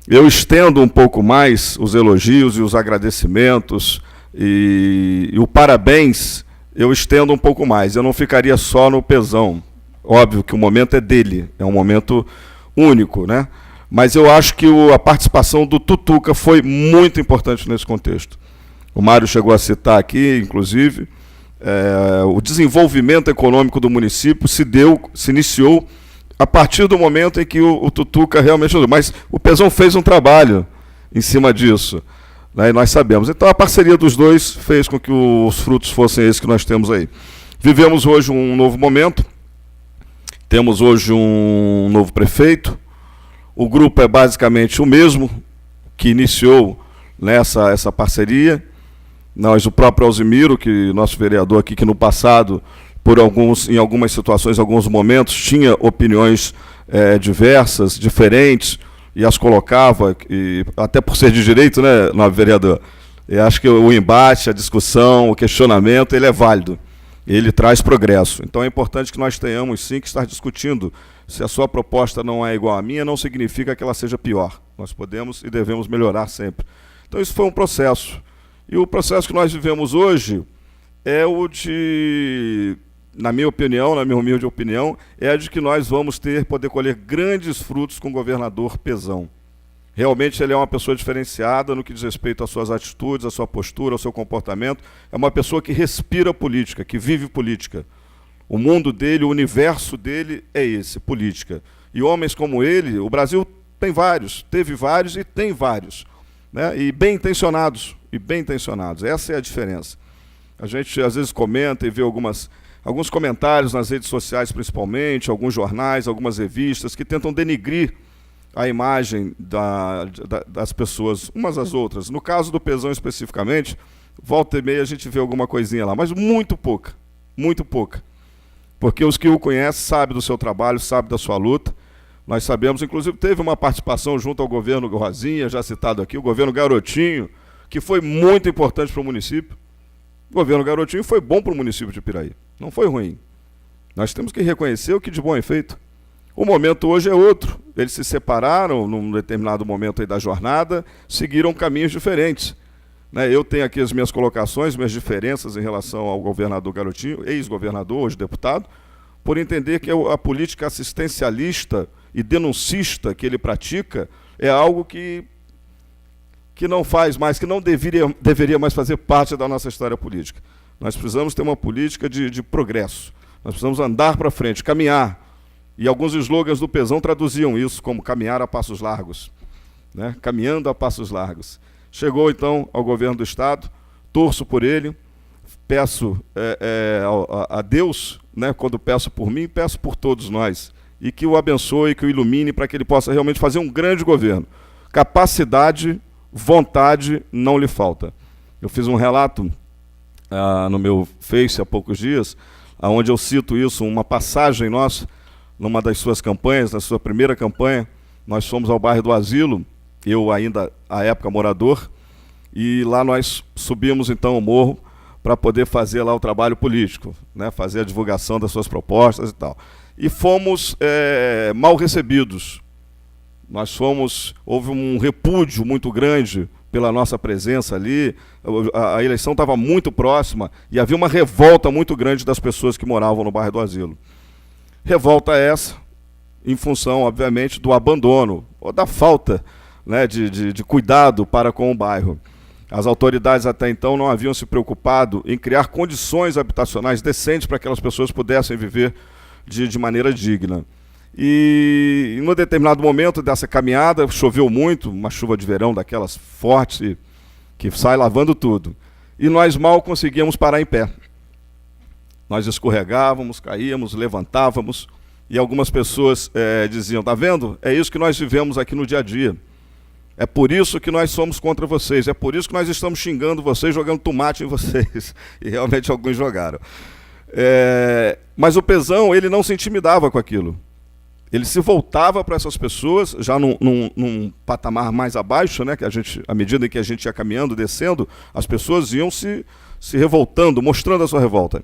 Eu estendo um pouco mais os elogios e os agradecimentos e o parabéns, eu estendo um pouco mais. Eu não ficaria só no Pezão. Óbvio que o momento é dele, é um momento único, né? Mas eu acho que a participação do Tutuca foi muito importante nesse contexto. O Mário chegou a citar aqui, inclusive, o desenvolvimento econômico do município se iniciou a partir do momento em que o Tutuca realmente ajudou. Mas o Pezão fez um trabalho em cima disso, né, e nós sabemos. Então a parceria dos dois fez com que os frutos fossem esses que nós temos aí. Vivemos hoje um novo momento, temos hoje um novo prefeito, o grupo é basicamente o mesmo que iniciou essa parceria, o próprio Alzimiro, que nosso vereador aqui, que no passado, em algumas situações, em alguns momentos, tinha opiniões diversas, diferentes, e as colocava, e, até por ser de direito, né, nosso vereador? Eu acho que o embate, a discussão, o questionamento, ele é válido. Ele traz progresso. Então é importante que nós tenhamos, sim, que estar discutindo. Se a sua proposta não é igual à minha, não significa que ela seja pior. Nós podemos e devemos melhorar sempre. Então isso foi um processo. E o processo que nós vivemos hoje é o de, na minha opinião, na minha humilde opinião, é a de que nós vamos poder colher grandes frutos com o governador Pezão. Realmente ele é uma pessoa diferenciada no que diz respeito às suas atitudes, à sua postura, ao seu comportamento. É uma pessoa que respira política, que vive política. O mundo dele, o universo dele é esse, política. E homens como ele, o Brasil tem vários, teve vários e tem vários, né? E bem intencionados, Essa é a diferença. A gente às vezes comenta e vê alguns comentários nas redes sociais, principalmente, alguns jornais, algumas revistas, que tentam denigrir a imagem das pessoas, umas às outras. No caso do Pezão especificamente, volta e meia a gente vê alguma coisinha lá, mas muito pouca, porque os que o conhecem sabem do seu trabalho, sabem da sua luta. Nós sabemos, inclusive teve uma participação junto ao governo Rosinha, já citado aqui, o governo Garotinho, que foi muito importante para o município. O governo Garotinho foi bom para o município de Piraí, não foi ruim. Nós temos que reconhecer o que de bom é feito. O momento hoje é outro. Eles se separaram num determinado momento aí da jornada, seguiram caminhos diferentes. Né? Eu tenho aqui as minhas colocações, minhas diferenças em relação ao governador Garotinho, ex-governador, hoje deputado, por entender que a política assistencialista e denuncista que ele pratica é algo que não faz mais, que não deveria mais fazer parte da nossa história política. Nós precisamos ter uma política de progresso. Nós precisamos andar para frente, caminhar. E alguns slogans do Pezão traduziam isso como caminhar a passos largos, né? Caminhando a passos largos. Chegou, então, ao governo do Estado, torço por ele, peço a Deus, né, quando peço por mim, peço por todos nós, e que o abençoe, que o ilumine, para que ele possa realmente fazer um grande governo. Capacidade, vontade não lhe falta. Eu fiz um relato no meu Face há poucos dias, onde eu cito isso, uma passagem nossa, numa das suas campanhas, na sua primeira campanha. Nós fomos ao bairro do Asilo, eu ainda, à época, morador, e lá nós subimos, então, o morro para poder fazer lá o trabalho político, né, fazer a divulgação das suas propostas e tal. E fomos mal recebidos. Houve um repúdio muito grande pela nossa presença ali, a eleição estava muito próxima e havia uma revolta muito grande das pessoas que moravam no bairro do Asilo. Revolta essa, em função, obviamente, do abandono, ou da falta, né, de cuidado para com o bairro. As autoridades até então não haviam se preocupado em criar condições habitacionais decentes para que aquelas pessoas pudessem viver de maneira digna. E em um determinado momento dessa caminhada, choveu muito, uma chuva de verão daquelas fortes, que sai lavando tudo. E nós mal conseguíamos parar em pé. Nós escorregávamos, caíamos, levantávamos, e algumas pessoas diziam, tá vendo? É isso que nós vivemos aqui no dia a dia. É por isso que nós somos contra vocês, é por isso que nós estamos xingando vocês, jogando tomate em vocês. E realmente alguns jogaram. Mas o Pezão, ele não se intimidava com aquilo. Ele se voltava para essas pessoas, já num patamar mais abaixo, né, que à medida em que a gente ia caminhando, descendo, as pessoas iam se revoltando, mostrando a sua revolta.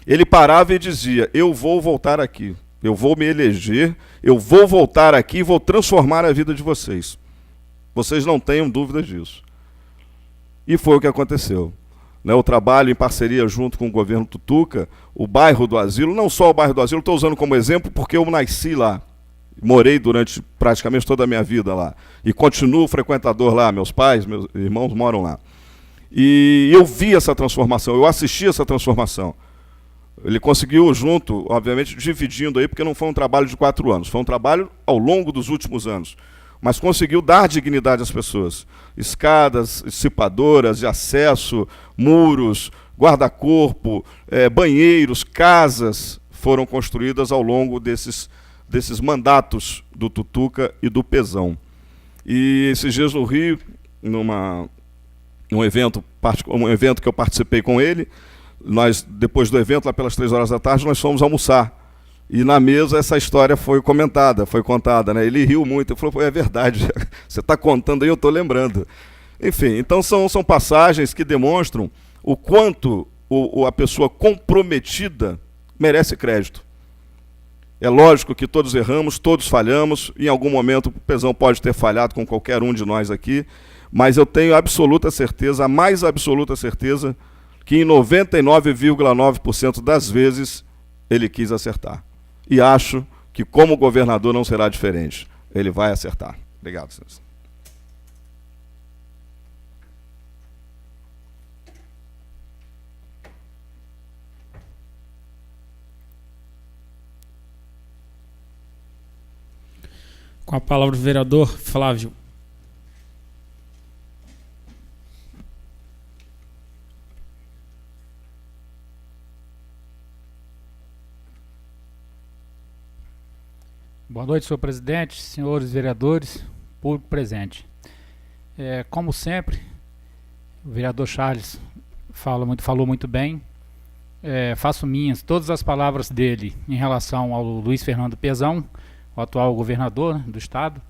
Ele parava e dizia, eu vou voltar aqui, eu vou me eleger, eu vou voltar aqui e vou transformar a vida de vocês. Vocês não tenham dúvida disso. E foi o que aconteceu. Né, o trabalho em parceria junto com o governo Tutuca, o bairro do Asilo, não só o bairro do Asilo, estou usando como exemplo porque eu nasci lá, morei durante praticamente toda a minha vida lá, e continuo frequentador lá, meus pais, meus irmãos moram lá. E eu vi essa transformação, eu assisti essa transformação. Ele conseguiu junto, obviamente, dividindo aí, porque não foi um trabalho de 4 anos, foi um trabalho ao longo dos últimos anos. Mas conseguiu dar dignidade às pessoas. Escadas, dissipadoras de acesso, muros, guarda-corpo, banheiros, casas foram construídas ao longo desses mandatos do Tutuca e do Pezão. E esses dias no Rio, num evento um evento que eu participei com ele. Nós, depois do evento, lá pelas 3 horas da tarde, nós fomos almoçar. E na mesa essa história foi comentada, foi contada, né? Ele riu muito, ele falou, é verdade, você está contando aí, eu estou lembrando. Enfim, então são passagens que demonstram o quanto a pessoa comprometida merece crédito. É lógico que todos erramos, todos falhamos, em algum momento o Pezão pode ter falhado com qualquer um de nós aqui, mas eu tenho absoluta certeza, a mais absoluta certeza, que em 99,9% das vezes ele quis acertar. E acho que como governador não será diferente. Ele vai acertar. Obrigado, senhores. Com a palavra o vereador Flávio. Boa noite, senhor presidente, senhores vereadores, público presente. Como sempre, o vereador Charles falou muito bem. Faço minhas todas as palavras dele em relação ao Luiz Fernando Pezão, o atual governador, né, do estado.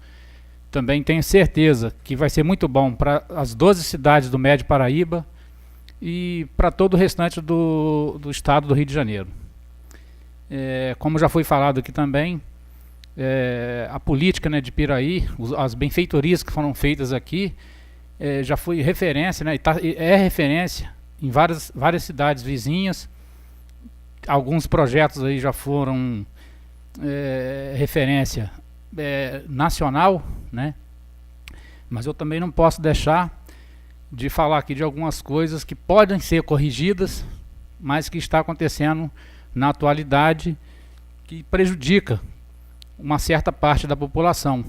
Também tenho certeza que vai ser muito bom para as 12 cidades do Médio Paraíba e para todo o restante do estado do Rio de Janeiro. Como já foi falado aqui também, a política, né, de Piraí, as benfeitorias que foram feitas aqui, já foi referência, né, é referência em várias cidades vizinhas. Alguns projetos aí já foram referência nacional, né? Mas eu também não posso deixar de falar aqui de algumas coisas que podem ser corrigidas, mas que está acontecendo na atualidade, que prejudica uma certa parte da população,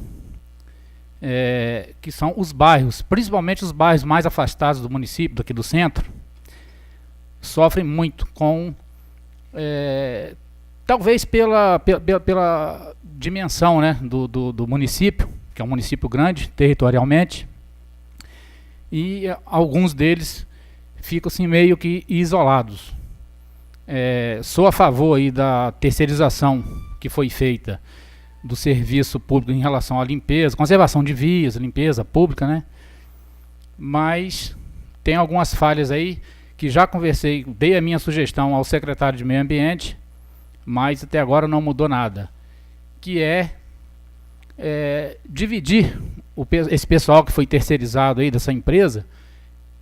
que são os bairros, principalmente os bairros mais afastados do município, daqui do centro, sofrem muito com, talvez pela dimensão, né, do município, que é um município grande territorialmente, e alguns deles ficam assim meio que isolados. Sou a favor aí da terceirização que foi feita do serviço público em relação à limpeza, conservação de vias, limpeza pública, né? Mas tem algumas falhas aí que já conversei, dei a minha sugestão ao secretário de Meio Ambiente, mas até agora não mudou nada, que dividir esse pessoal que foi terceirizado aí dessa empresa.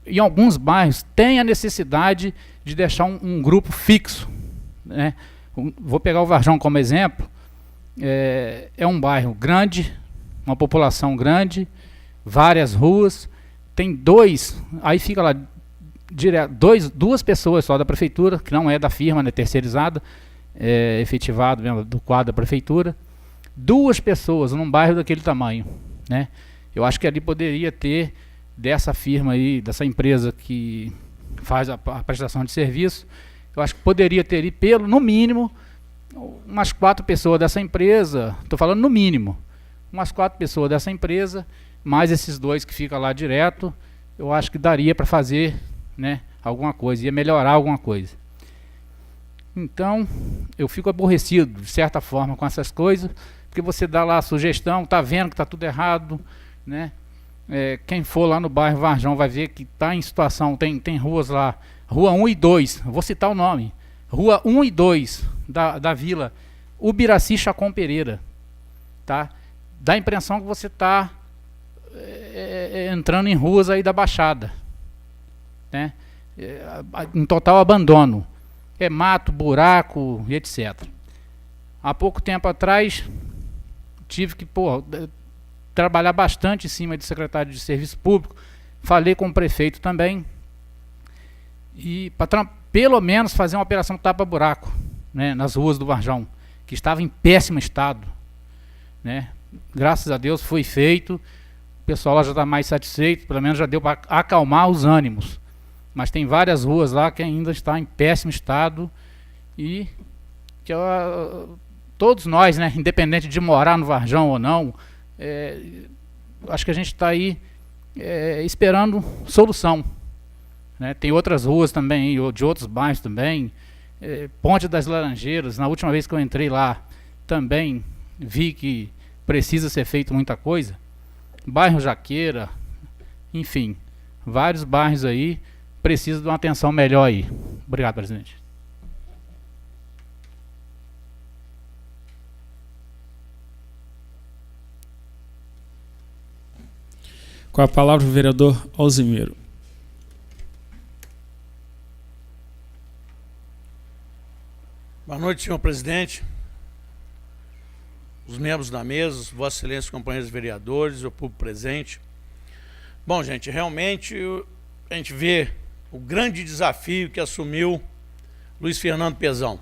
Em alguns bairros tem a necessidade de deixar um grupo fixo, né? Vou pegar o Varjão como exemplo. É um bairro grande, uma população grande, várias ruas, tem aí fica lá duas pessoas só da prefeitura, que não é da firma, né, terceirizada, efetivado mesmo, do quadro da prefeitura, 2 pessoas num bairro daquele tamanho, né? Eu acho que ali poderia ter, dessa firma aí, dessa empresa que faz a prestação de serviço, eu acho que poderia ter, no mínimo, umas 4 pessoas dessa empresa, estou falando no mínimo, umas 4 pessoas dessa empresa, mais esses 2 que ficam lá direto, eu acho que daria para fazer, né, alguma coisa, ia melhorar alguma coisa. Então, eu fico aborrecido, de certa forma, com essas coisas, porque você dá lá a sugestão, está vendo que está tudo errado, né? Quem for lá no bairro Varjão vai ver que está em situação, tem ruas lá, Rua 1 e 2, vou citar o nome, Rua 1 e 2 da vila Ubiraci Chacon Pereira, tá? Dá a impressão que você está entrando em ruas aí da Baixada, né? Em total abandono, mato, buraco e etc. Há pouco tempo atrás tive que trabalhar bastante em cima de secretário de Serviço Público, falei com o prefeito também, e para pelo menos fazer uma operação tapa-buraco, né, nas ruas do Varjão, que estava em péssimo estado, né? Graças a Deus foi feito, o pessoal lá já está mais satisfeito, pelo menos já deu para acalmar os ânimos, mas tem várias ruas lá que ainda estão em péssimo estado, e que todos nós, né, independente de morar no Varjão ou não, acho que a gente está aí esperando solução, né? Tem outras ruas também, de outros bairros também. Ponte das Laranjeiras, na última vez que eu entrei lá, também vi que precisa ser feito muita coisa. Bairro Jaqueira, enfim, vários bairros aí precisam de uma atenção melhor aí. Obrigado, presidente. Com a palavra o vereador Alzimiro. Boa noite, senhor presidente, os membros da mesa, Vossa Excelência, companheiros vereadores, o público presente. Bom, gente, realmente a gente vê o grande desafio que assumiu Luiz Fernando Pezão.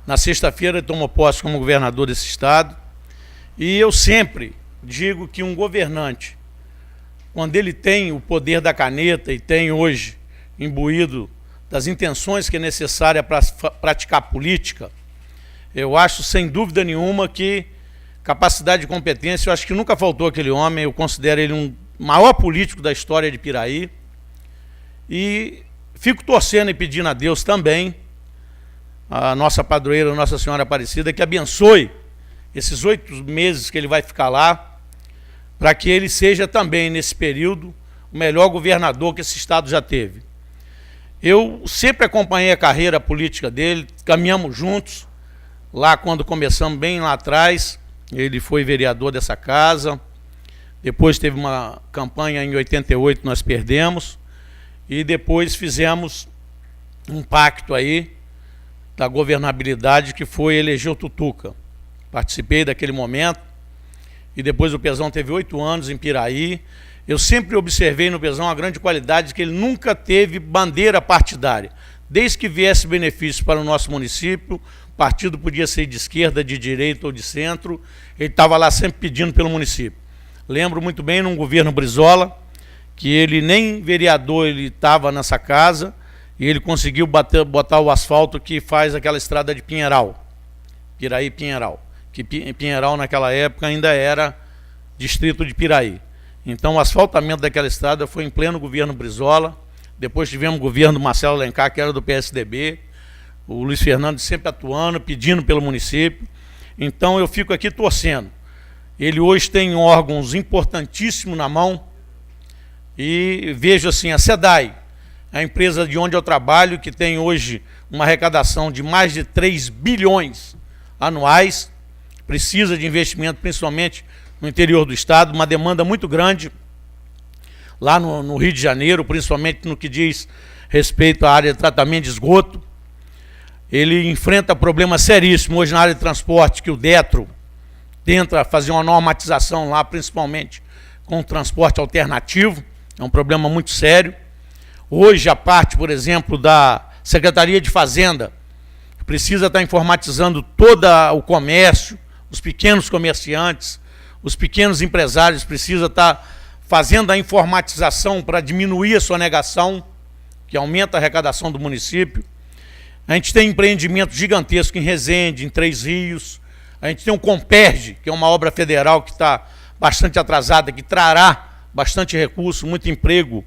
Na sexta-feira ele tomou posse como governador desse estado, e eu sempre digo que um governante, quando ele tem o poder da caneta e tem hoje imbuído das intenções que é necessária para praticar política, eu acho sem dúvida nenhuma que capacidade e competência, eu acho que nunca faltou aquele homem. Eu considero ele um maior político da história de Piraí, e fico torcendo e pedindo a Deus também, a nossa padroeira, Nossa Senhora Aparecida, que abençoe esses 8 meses que ele vai ficar lá, para que ele seja também, nesse período, o melhor governador que esse estado já teve. Eu sempre acompanhei a carreira política dele, caminhamos juntos, lá quando começamos, bem lá atrás, ele foi vereador dessa casa, depois teve uma campanha em 88, nós perdemos, e depois fizemos um pacto aí da governabilidade, que foi eleger o Tutuca. Participei daquele momento, e depois o Pezão teve 8 anos em Piraí. Eu sempre observei no Pezão a grande qualidade, que ele nunca teve bandeira partidária. Desde que viesse benefício para o nosso município, o partido podia ser de esquerda, de direita ou de centro, ele estava lá sempre pedindo pelo município. Lembro muito bem, num governo Brizola, que ele nem vereador ele estava nessa casa, e ele conseguiu botar o asfalto que faz aquela estrada de Pinheiral, Piraí-Pinheiral, que Pinheiral naquela época ainda era distrito de Piraí. Então o asfaltamento daquela estrada foi em pleno governo Brizola. Depois tivemos o governo do Marcelo Alencar, que era do PSDB, o Luiz Fernando sempre atuando, pedindo pelo município. Então eu fico aqui torcendo. Ele hoje tem órgãos importantíssimos na mão, e vejo assim, a SEDAI, a empresa de onde eu trabalho, que tem hoje uma arrecadação de mais de 3 bilhões anuais, precisa de investimento, principalmente no interior do estado, uma demanda muito grande lá no Rio de Janeiro, principalmente no que diz respeito à área de tratamento de esgoto. Ele enfrenta problemas seríssimos hoje na área de transporte, que o Detro tenta fazer uma normatização lá, principalmente com o transporte alternativo, é um problema muito sério. Hoje a parte, por exemplo, da Secretaria de Fazenda, precisa estar informatizando todo o comércio, os pequenos comerciantes, os pequenos empresários, precisa estar fazendo a informatização para diminuir a sonegação, que aumenta a arrecadação do município. A gente tem empreendimento gigantesco em Resende, em Três Rios. A gente tem um Comperge, que é uma obra federal que está bastante atrasada, que trará bastante recurso, muito emprego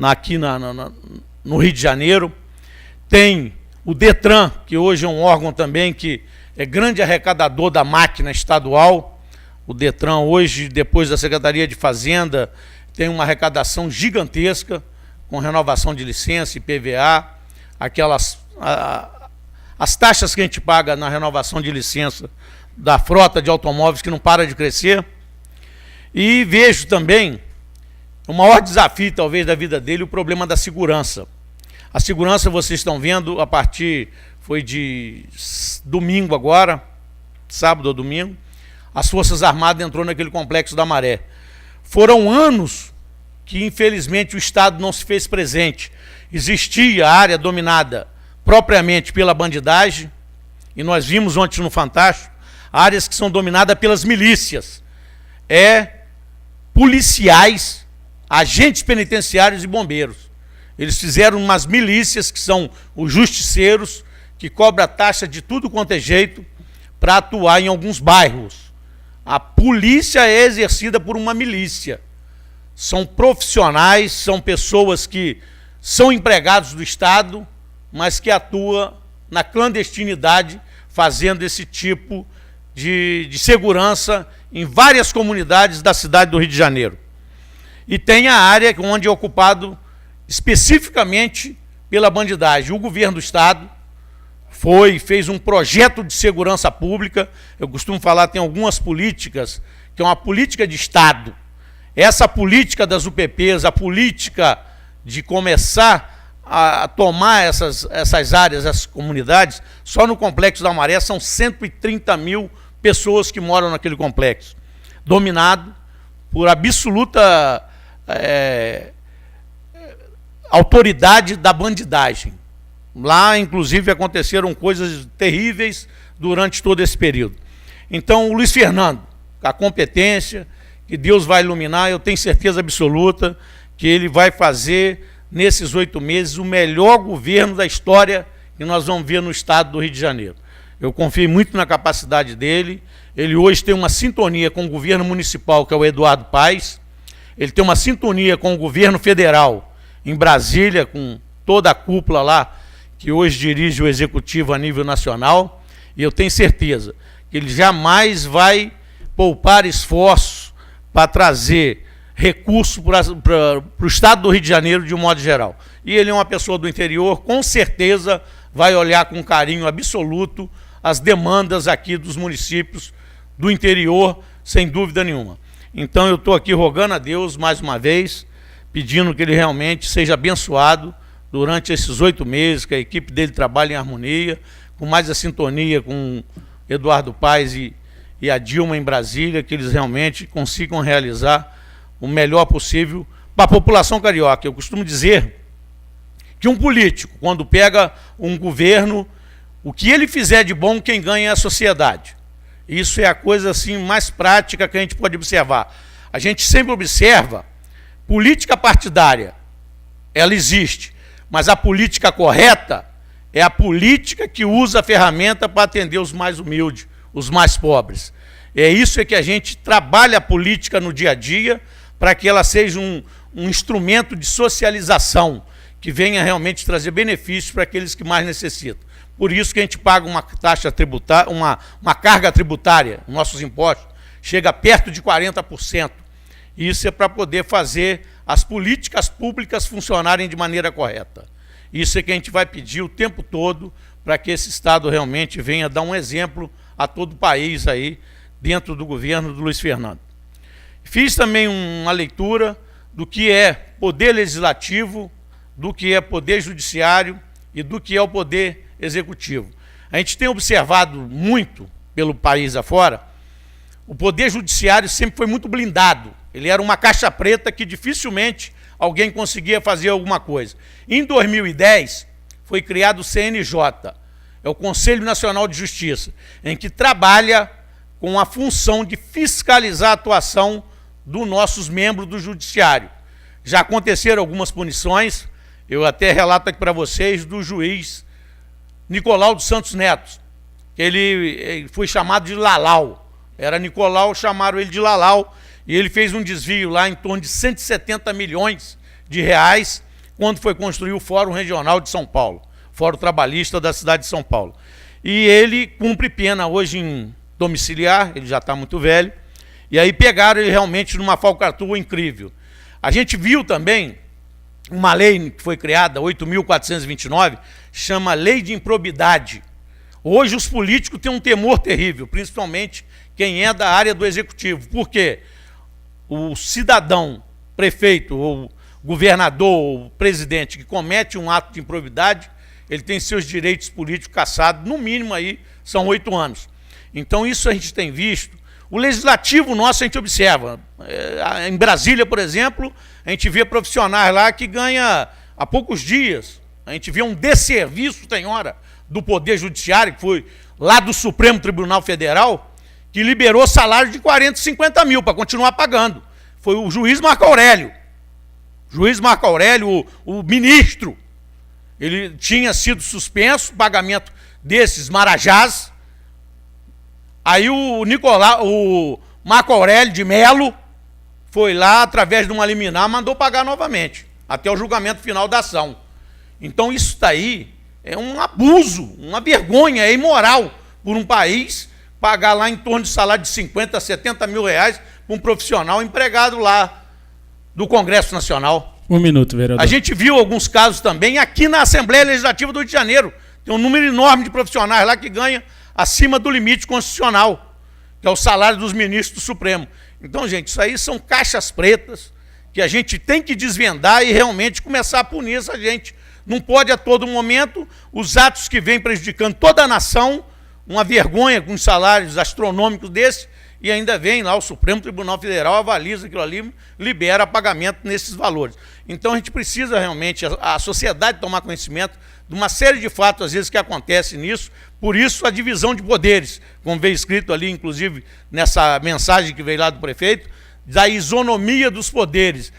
aqui no Rio de Janeiro. Tem o Detran, que hoje é um órgão também que é grande arrecadador da máquina estadual. O Detran hoje, depois da Secretaria de Fazenda, tem uma arrecadação gigantesca, com renovação de licença e PVA, as taxas que a gente paga na renovação de licença da frota de automóveis, que não para de crescer. E vejo também o maior desafio, talvez, da vida dele, o problema da segurança. A segurança, vocês estão vendo, a partir, foi de domingo agora, sábado ou domingo, as Forças Armadas entrou naquele complexo da Maré. Foram anos que, infelizmente, o Estado não se fez presente. Existia a área dominada propriamente pela bandidagem, e nós vimos ontem no Fantástico, áreas que são dominadas pelas milícias. Policiais, agentes penitenciários e bombeiros. Eles fizeram umas milícias, que são os justiceiros, que cobram taxa de tudo quanto é jeito, para atuar em alguns bairros. A polícia é exercida por uma milícia. São profissionais, são pessoas que são empregados do Estado, mas que atua na clandestinidade, fazendo esse tipo de segurança em várias comunidades da cidade do Rio de Janeiro. E tem a área onde é ocupado especificamente pela bandidagem. O governo do Estado fez um projeto de segurança pública. Eu costumo falar, tem algumas políticas, que é uma política de Estado. Essa política das UPPs, a política de começar a tomar essas áreas, essas comunidades, só no Complexo da Maré são 130 mil pessoas que moram naquele complexo, dominado por absoluta autoridade da bandidagem. Lá, inclusive, aconteceram coisas terríveis durante todo esse período. Então, o Luiz Fernando, com a competência que Deus vai iluminar, eu tenho certeza absoluta que ele vai fazer, nesses 8 meses, o melhor governo da história que nós vamos ver no estado do Rio de Janeiro. Eu confio muito na capacidade dele. Ele hoje tem uma sintonia com o governo municipal, que é o Eduardo Paes. Ele tem uma sintonia com o governo federal, em Brasília, com toda a cúpula lá, que hoje dirige o executivo a nível nacional. E eu tenho certeza que ele jamais vai poupar esforços para trazer recurso para o estado do Rio de Janeiro de um modo geral. E ele é uma pessoa do interior, com certeza vai olhar com carinho absoluto as demandas aqui dos municípios do interior, sem dúvida nenhuma. Então eu estou aqui rogando a Deus, mais uma vez, pedindo que ele realmente seja abençoado durante esses 8 meses, que a equipe dele trabalhe em harmonia, com mais a sintonia com Eduardo Paes e a Dilma em Brasília, que eles realmente consigam realizar o melhor possível para a população carioca. Eu costumo dizer que um político, quando pega um governo, o que ele fizer de bom, quem ganha é a sociedade. Isso é a coisa assim mais prática que a gente pode observar. A gente sempre observa política partidária, ela existe, mas a política correta é a política que usa a ferramenta para atender os mais humildes, os mais pobres. É isso que a gente trabalha a política no dia a dia, para que ela seja um instrumento de socialização, que venha realmente trazer benefícios para aqueles que mais necessitam. Por isso que a gente paga uma taxa tributária, uma carga tributária, nossos impostos, chega perto de 40%. Isso é para poder fazer as políticas públicas funcionarem de maneira correta. Isso é que a gente vai pedir o tempo todo, para que esse Estado realmente venha dar um exemplo a todo o país aí, dentro do governo do Luiz Fernando. Fiz também uma leitura do que é poder legislativo, do que é poder judiciário e do que é o poder executivo. A gente tem observado muito pelo país afora, o poder judiciário sempre foi muito blindado. Ele era uma caixa preta que dificilmente alguém conseguia fazer alguma coisa. Em 2010, foi criado o CNJ, é o Conselho Nacional de Justiça, em que trabalha com a função de fiscalizar a atuação dos nossos membros do judiciário. Já aconteceram algumas punições, eu até relato aqui para vocês, do juiz Nicolau dos Santos Neto. Ele foi chamado de Lalau. Era Nicolau, chamaram ele de Lalau, e ele fez um desvio lá em torno de 170 milhões de reais, quando foi construir o Fórum Regional de São Paulo, Fórum Trabalhista da cidade de São Paulo. E ele cumpre pena hoje em domiciliar, ele já está muito velho, e aí pegaram ele realmente numa falcatrua incrível. A gente viu também uma lei que foi criada, 8.429, chama Lei de Improbidade. Hoje os políticos têm um temor terrível, principalmente quem é da área do executivo. Por quê? O cidadão, prefeito, ou governador, ou presidente que comete um ato de improbidade, ele tem seus direitos políticos cassados, no mínimo aí são 8 anos. Então isso a gente tem visto. O legislativo nosso a gente observa. Em Brasília, por exemplo, a gente vê profissionais lá que ganham há poucos dias. A gente vê um desserviço, tem hora, do Poder Judiciário, que foi lá do Supremo Tribunal Federal, que liberou salário de 40, 50 mil para continuar pagando. Foi o juiz Marco Aurélio. Juiz Marco Aurélio, o ministro, ele tinha sido suspenso, o pagamento desses marajás. Aí o Marco Aurélio de Melo foi lá, através de uma liminar, mandou pagar novamente. até o julgamento final da ação. Então isso daí é um abuso, uma vergonha, é imoral por um país pagar lá em torno de salário de 50 a 70 mil reais para um profissional empregado lá do Congresso Nacional. Um minuto, vereador. A gente viu alguns casos também aqui na Assembleia Legislativa do Rio de Janeiro. Tem um número enorme de profissionais lá que ganham acima do limite constitucional, que é o salário dos ministros do Supremo. Então, gente, isso aí são caixas pretas que a gente tem que desvendar e realmente começar a punir essa gente. Não pode a todo momento os atos que vêm prejudicando toda a nação, uma vergonha com salários astronômicos desses, e ainda vem lá o Supremo Tribunal Federal, avaliza aquilo ali, libera pagamento nesses valores. Então a gente precisa realmente, a sociedade tomar conhecimento de uma série de fatos, às vezes, que acontecem nisso, por isso a divisão de poderes, como veio escrito ali, inclusive, nessa mensagem que veio lá do prefeito, da isonomia dos poderes,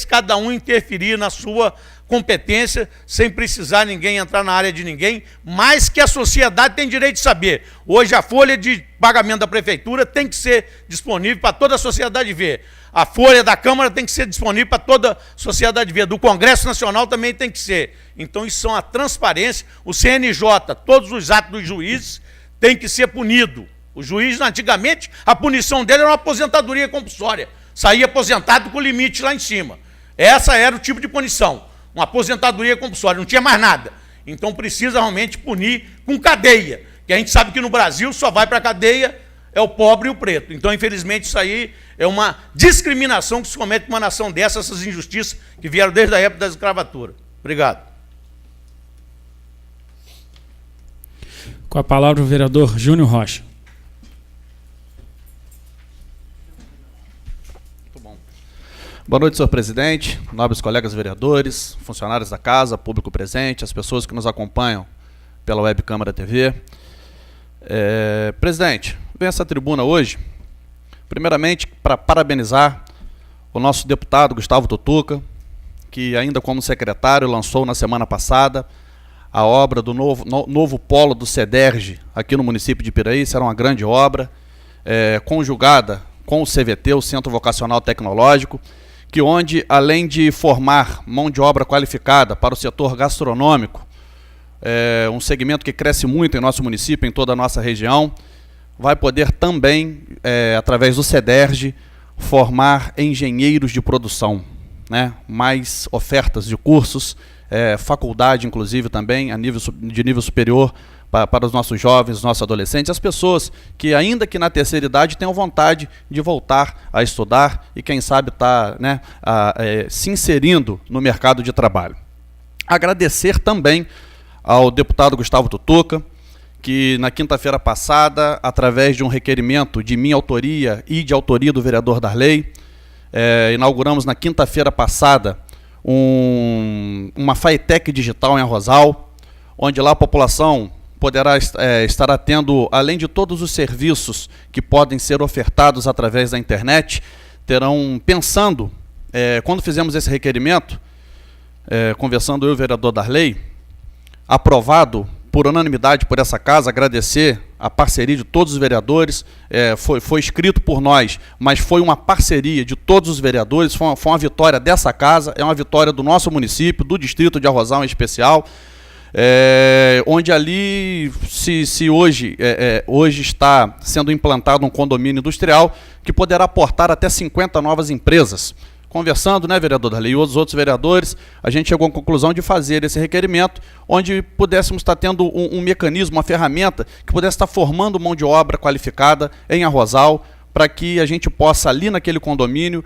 cada um interferir na sua competência, sem precisar ninguém entrar na área de ninguém, mas que a sociedade tem direito de saber. Hoje a folha de pagamento da prefeitura tem que ser disponível para toda a sociedade ver. A folha da Câmara tem que ser disponível para toda a sociedade ver. Do Congresso Nacional também tem que ser. Então isso são a transparência. O CNJ, todos os atos dos juízes têm que ser punidos. O juiz, antigamente, a punição dele era uma aposentadoria compulsória. Saía aposentado com limite lá em cima. Essa era o tipo de punição. Uma aposentadoria compulsória, não tinha mais nada. Então precisa realmente punir com cadeia. Que a gente sabe que no Brasil só vai para a cadeia é o pobre e o preto. Então, infelizmente, isso aí é uma discriminação que se comete uma nação dessa, essas injustiças que vieram desde a época da escravatura. Obrigado. Com a palavra o vereador Júnior Rocha. Boa noite, senhor presidente, nobres colegas vereadores, funcionários da casa, público presente, as pessoas que nos acompanham pela Web Câmara TV. Presidente, venho a essa tribuna hoje, primeiramente, para parabenizar o nosso deputado Gustavo Tutuca, que ainda como secretário lançou na semana passada a obra do novo polo do CEDERJ aqui no município de Piraí. Será uma grande obra, conjugada com o CVT, o Centro Vocacional Tecnológico, que onde, além de formar mão de obra qualificada para o setor gastronômico, um segmento que cresce muito em nosso município, em toda a nossa região, vai poder também, através do CEDERJ, formar engenheiros de produção, né? Mais ofertas de cursos, faculdade, inclusive, também, de nível superior, para os nossos jovens, os nossos adolescentes, as pessoas que, ainda que na terceira idade, tenham vontade de voltar a estudar e, quem sabe, se inserindo no mercado de trabalho. Agradecer também ao deputado Gustavo Tutuca, que na quinta-feira passada, através de um requerimento de minha autoria e de autoria do vereador Darley, inauguramos na quinta-feira passada uma FAETEC digital em Arrozal, onde lá a população poderá estar tendo, além de todos os serviços que podem ser ofertados através da internet, terão, pensando, quando fizemos esse requerimento, conversando eu e o vereador Darley, aprovado por unanimidade por essa casa, agradecer a parceria de todos os vereadores, foi escrito por nós, mas foi uma parceria de todos os vereadores, foi uma vitória dessa casa, é uma vitória do nosso município, do distrito de Arrozal em especial, onde ali, se hoje está sendo implantado um condomínio industrial que poderá aportar até 50 novas empresas. Conversando, né, vereador Darley, e os outros vereadores, a gente chegou à conclusão de fazer esse requerimento, onde pudéssemos estar tendo um mecanismo, uma ferramenta, que pudesse estar formando mão de obra qualificada em Arrozal, para que a gente possa, ali naquele condomínio,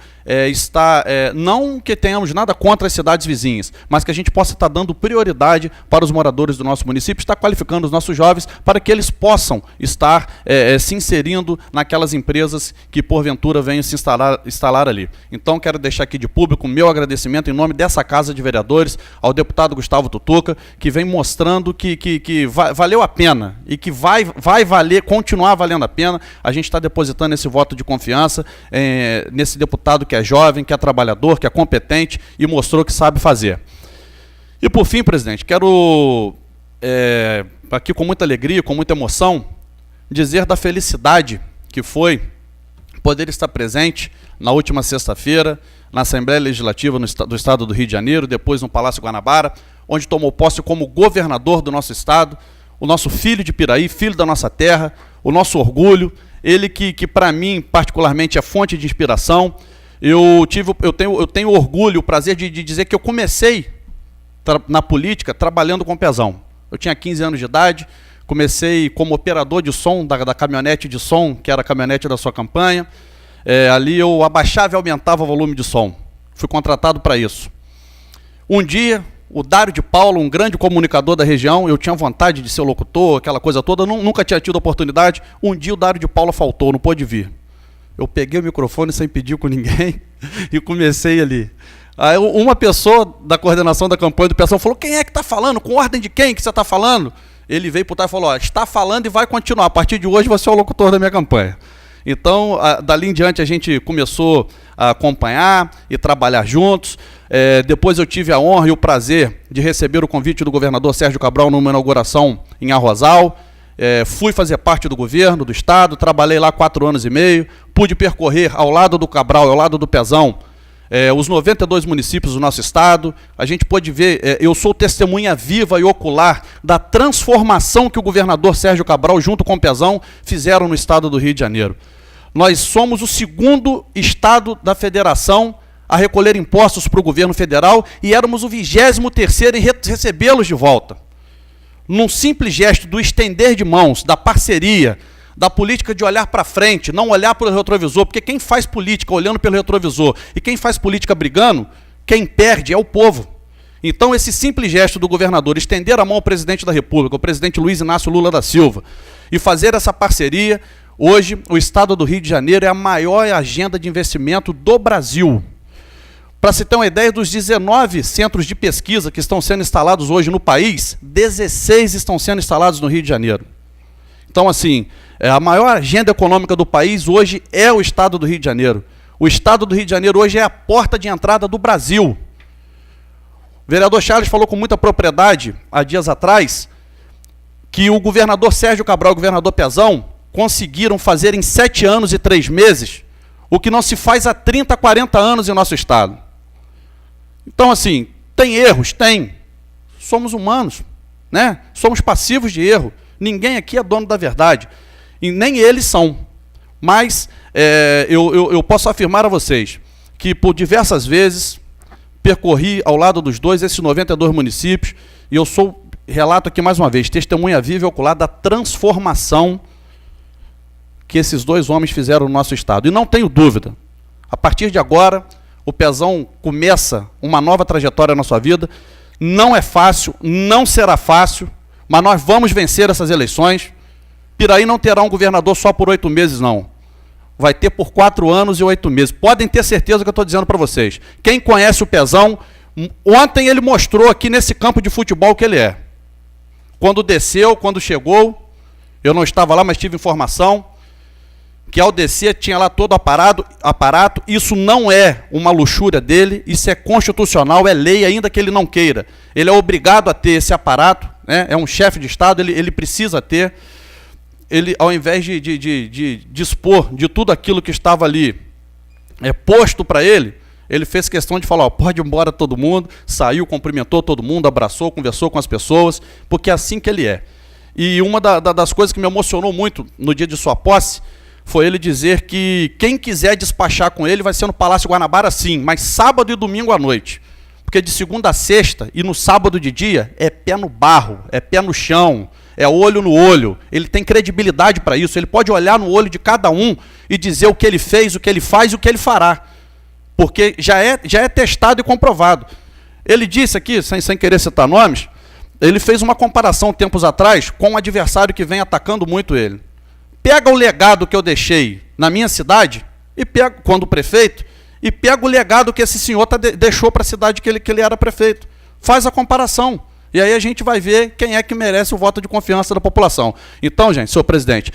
não que tenhamos nada contra as cidades vizinhas, mas que a gente possa estar dando prioridade para os moradores do nosso município, estar qualificando os nossos jovens para que eles possam estar se inserindo naquelas empresas que, porventura, venham se instalar ali. Então, quero deixar aqui de público o meu agradecimento em nome dessa Casa de Vereadores ao deputado Gustavo Tutuca, que vem mostrando que valeu a pena e que vai continuar valendo a pena. A gente está depositando esse voto de confiança nesse deputado que é jovem, que é trabalhador, que é competente e mostrou que sabe fazer. E por fim, presidente, quero aqui com muita alegria, com muita emoção, dizer da felicidade que foi poder estar presente na última sexta-feira, na Assembleia Legislativa do Estado do Rio de Janeiro, depois no Palácio Guanabara, onde tomou posse como governador do nosso Estado, o nosso filho de Piraí, filho da nossa terra, o nosso orgulho, ele que para mim, particularmente, é fonte de inspiração. Eu tenho orgulho, o prazer de dizer que eu comecei na política trabalhando com o Pezão. Eu tinha 15 anos de idade, comecei como operador de som da caminhonete de som, que era a caminhonete da sua campanha. Ali eu abaixava e aumentava o volume de som. Fui contratado para isso. Um dia, o Dário de Paula, um grande comunicador da região, eu tinha vontade de ser locutor, aquela coisa toda, nunca tinha tido oportunidade. Um dia o Dário de Paula faltou, não pôde vir. Eu peguei o microfone sem pedir com ninguém e comecei ali. Aí uma pessoa da coordenação da campanha do Pezão falou: quem é que está falando? Com ordem de quem que você está falando? Ele veio por trás e falou: está falando e vai continuar. A partir de hoje você é o locutor da minha campanha. Então, dali em diante, a gente começou a acompanhar e trabalhar juntos. Depois eu tive a honra e o prazer de receber o convite do governador Sérgio Cabral numa inauguração em Arrozal. Fui fazer parte do governo, do Estado, trabalhei lá 4 anos e meio, pude percorrer ao lado do Cabral, ao lado do Pezão, os 92 municípios do nosso Estado. A gente pôde ver, eu sou testemunha viva e ocular da transformação que o governador Sérgio Cabral, junto com o Pezão, fizeram no Estado do Rio de Janeiro. Nós somos o 2º Estado da Federação a recolher impostos para o governo federal e éramos o 23º em recebê-los de volta. Num simples gesto do estender de mãos, da parceria, da política de olhar para frente, não olhar para o retrovisor, porque quem faz política olhando pelo retrovisor e quem faz política brigando, quem perde é o povo. Então, esse simples gesto do governador, estender a mão ao presidente da República, o presidente Luiz Inácio Lula da Silva, e fazer essa parceria, hoje o Estado do Rio de Janeiro é a maior agenda de investimento do Brasil. Para se ter uma ideia, dos 19 centros de pesquisa que estão sendo instalados hoje no país, 16 estão sendo instalados no Rio de Janeiro. Então, assim, a maior agenda econômica do país hoje é o Estado do Rio de Janeiro. O Estado do Rio de Janeiro hoje é a porta de entrada do Brasil. O vereador Charles falou com muita propriedade, há dias atrás, que o governador Sérgio Cabral e o governador Pezão conseguiram fazer em 7 anos e 3 meses o que não se faz há 30, 40 anos em nosso Estado. Então, assim, tem erros? Tem. Somos humanos, né? Somos passivos de erro. Ninguém aqui é dono da verdade. E nem eles são. Mas eu posso afirmar a vocês que, por diversas vezes, percorri ao lado dos dois esses 92 municípios, e eu relato aqui mais uma vez, testemunha viva e ocular da transformação que esses 2 homens fizeram no nosso Estado. E não tenho dúvida, a partir de agora, o Pezão começa uma nova trajetória na sua vida. Não é fácil, não será fácil, mas nós vamos vencer essas eleições. Piraí não terá um governador só por 8 meses, não. Vai ter por 4 anos e 8 meses. Podem ter certeza do que eu estou dizendo para vocês. Quem conhece o Pezão, ontem ele mostrou aqui nesse campo de futebol que ele é. Quando desceu, quando chegou, eu não estava lá, mas tive informação, que ao descer tinha lá todo o aparato. Isso não é uma luxúria dele, isso é constitucional, é lei, ainda que ele não queira. Ele é obrigado a ter esse aparato, né? É um chefe de Estado, ele precisa ter. Ele, ao invés de dispor de tudo aquilo que estava ali posto para ele, ele fez questão de falar: ó, pode ir embora todo mundo, saiu, cumprimentou todo mundo, abraçou, conversou com as pessoas, porque é assim que ele é. E uma das coisas que me emocionou muito no dia de sua posse foi ele dizer que quem quiser despachar com ele vai ser no Palácio Guanabara, sim, mas sábado e domingo à noite. Porque de segunda a sexta e no sábado de dia é pé no barro, é pé no chão, é olho no olho. Ele tem credibilidade para isso, ele pode olhar no olho de cada um e dizer o que ele fez, o que ele faz e o que ele fará. Porque já é testado e comprovado. Ele disse aqui, sem querer citar nomes, ele fez uma comparação tempos atrás com um adversário que vem atacando muito ele. Pega o legado que eu deixei na minha cidade, e pega, quando prefeito, e pega o legado que esse senhor deixou para a cidade que ele era prefeito. Faz a comparação. E aí a gente vai ver quem é que merece o voto de confiança da população. Então, gente, senhor presidente,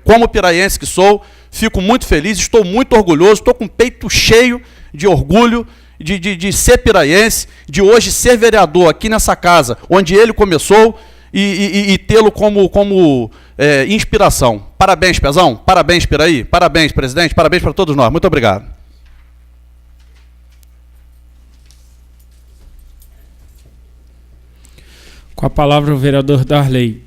como piraiense que sou, fico muito feliz, estou muito orgulhoso, estou com o peito cheio de orgulho de ser piraiense, de hoje ser vereador aqui nessa casa, onde ele começou. e tê-lo como inspiração. Parabéns, Pezão. Parabéns, Piraí. Parabéns, presidente. Parabéns para todos nós. Muito obrigado. Com a palavra o vereador Darley.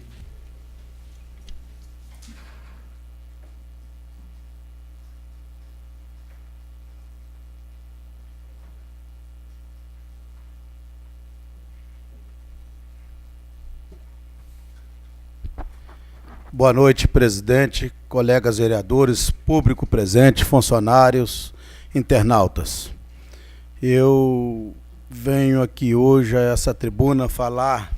Boa noite, presidente, colegas vereadores, público presente, funcionários, internautas. Eu venho aqui hoje a essa tribuna falar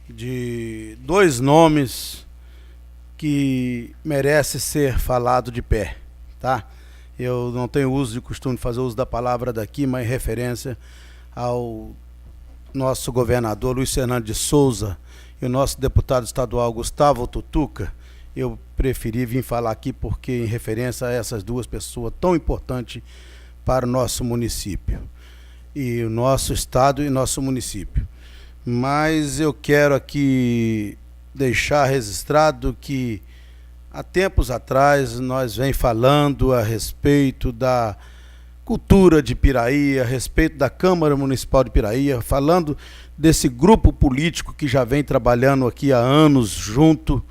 de dois nomes que merecem ser falado de pé, tá? Eu não tenho uso de costume de fazer uso da palavra daqui, mas em referência ao nosso governador Luiz Fernando de Souza e o nosso deputado estadual Gustavo Tutuca. Eu preferi vir falar aqui porque em referência a essas duas pessoas tão importantes para o nosso município, e o nosso estado e nosso município. Mas eu quero aqui deixar registrado que há tempos atrás nós vem falando a respeito da cultura de Piraí, a respeito da Câmara Municipal de Piraí, falando desse grupo político que já vem trabalhando aqui há anos junto,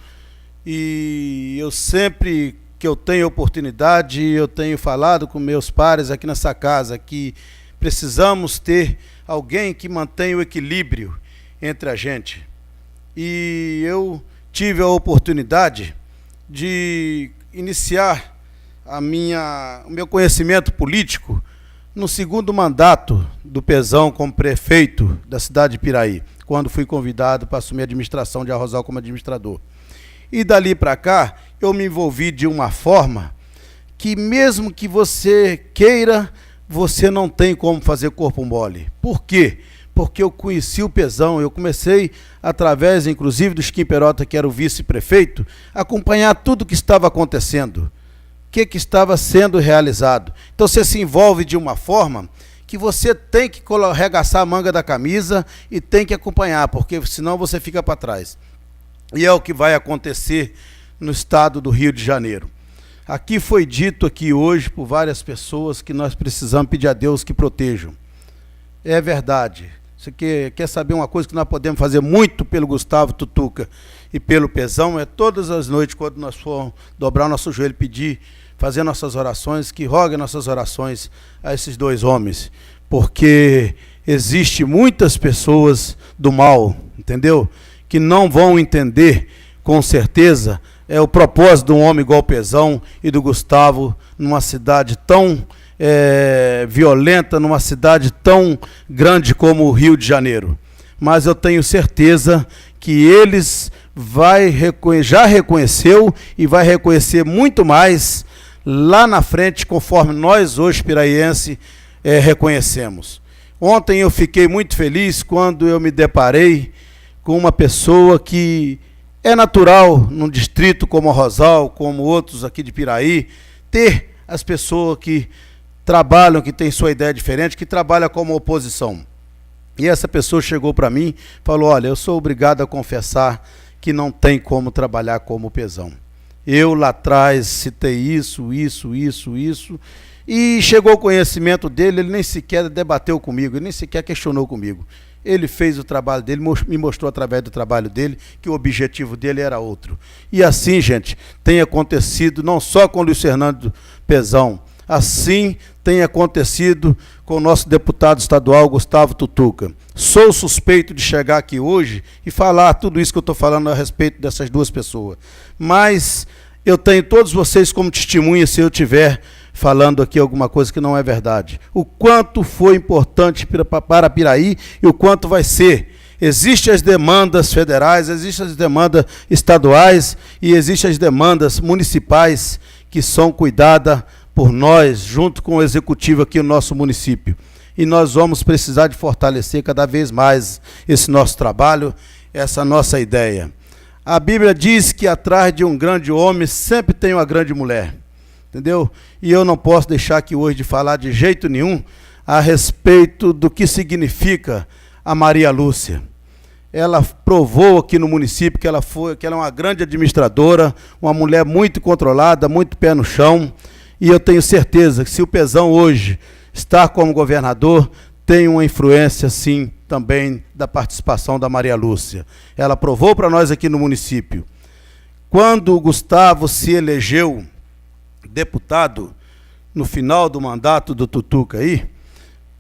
e eu sempre que eu tenho oportunidade, eu tenho falado com meus pares aqui nessa casa que precisamos ter alguém que mantenha o equilíbrio entre a gente. E eu tive a oportunidade de iniciar o meu conhecimento político no segundo mandato do Pezão como prefeito da cidade de Piraí, quando fui convidado para assumir a administração de Arrozal como administrador. E dali para cá, eu me envolvi de uma forma que mesmo que você queira, você não tem como fazer corpo mole. Por quê? Porque eu conheci o Pezão, eu comecei, através, inclusive, do Chiquinho Perota, que era o vice-prefeito, acompanhar tudo o que estava acontecendo, o que estava sendo realizado. Então você se envolve de uma forma que você tem que arregaçar a manga da camisa e tem que acompanhar, porque senão você fica para trás. E é o que vai acontecer no estado do Rio de Janeiro. Aqui foi dito aqui hoje por várias pessoas que nós precisamos pedir a Deus que protejam. É verdade. Você quer saber uma coisa que nós podemos fazer muito pelo Gustavo Tutuca e pelo Pezão? É todas as noites, quando nós formos dobrar o nosso joelho, pedir, fazer nossas orações, que roguem nossas orações a esses dois homens, porque existe muitas pessoas do mal, entendeu? Que não vão entender, com certeza, o propósito de um homem igual o Pezão e do Gustavo, numa cidade tão violenta, numa cidade tão grande como o Rio de Janeiro. Mas eu tenho certeza que eles já reconheceu e vai reconhecer muito mais lá na frente, conforme nós hoje piraienses reconhecemos. Ontem eu fiquei muito feliz quando eu me deparei com uma pessoa que é natural num distrito como Arrozal, como outros aqui de Piraí, ter as pessoas que trabalham, que têm sua ideia diferente, que trabalham como oposição. E essa pessoa chegou para mim e falou: olha, eu sou obrigado a confessar que não tem como trabalhar como Pezão. Eu lá atrás citei isso, e chegou o conhecimento dele, ele nem sequer debateu comigo, ele nem sequer questionou comigo. Ele fez o trabalho dele, me mostrou através do trabalho dele que o objetivo dele era outro. E assim, gente, tem acontecido não só com o Luiz Fernando Pezão, assim tem acontecido com o nosso deputado estadual Gustavo Tutuca. Sou suspeito de chegar aqui hoje e falar tudo isso que eu estou falando a respeito dessas duas pessoas. Mas eu tenho todos vocês como testemunha se eu tiver falando aqui alguma coisa que não é verdade. O quanto foi importante para Piraí e o quanto vai ser. Existem as demandas federais, existem as demandas estaduais e existem as demandas municipais que são cuidadas por nós, junto com o executivo aqui no nosso município. E nós vamos precisar de fortalecer cada vez mais esse nosso trabalho, essa nossa ideia. A Bíblia diz que atrás de um grande homem sempre tem uma grande mulher, entendeu? E eu não posso deixar aqui hoje de falar de jeito nenhum a respeito do que significa a Maria Lúcia. ela provou aqui no município que ela é uma grande administradora, uma mulher muito controlada, muito pé no chão, e eu tenho certeza que se o Pezão hoje está como governador, tem uma influência, sim, também da participação da Maria Lúcia. Ela provou para nós aqui no município. Quando o Gustavo se elegeu deputado, no final do mandato do Tutuca aí,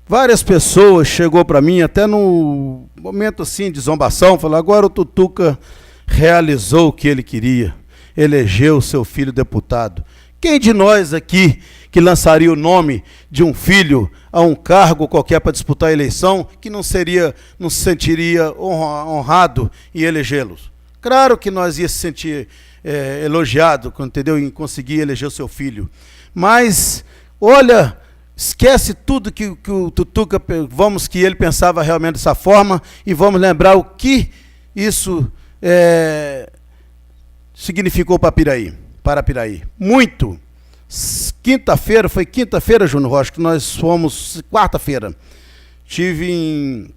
várias pessoas chegou para mim, até no momento assim de zombação, falaram, agora o Tutuca realizou o que ele queria, elegeu seu filho deputado. Quem de nós aqui que lançaria o nome de um filho a um cargo qualquer para disputar a eleição, que não se sentiria honrado em elegê-los? Claro que nós ia se sentir elogiado, entendeu? Em conseguir eleger o seu filho. Mas, olha, esquece tudo que o Tutuca, que ele pensava realmente dessa forma, e vamos lembrar o que isso significou para Piraí. Muito. Foi quinta-feira, Júnior Rocha, que nós fomos, quarta-feira. Estive em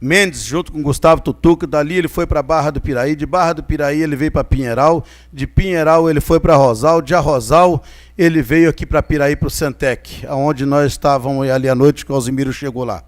Mendes, junto com Gustavo Tutuca, dali ele foi para Barra do Piraí, de Barra do Piraí ele veio para Pinheiral, de Pinheiral ele foi para Rosal, de Arrozal ele veio aqui para Piraí, para o Centec, onde nós estávamos ali à noite, que o Alzimiro chegou lá.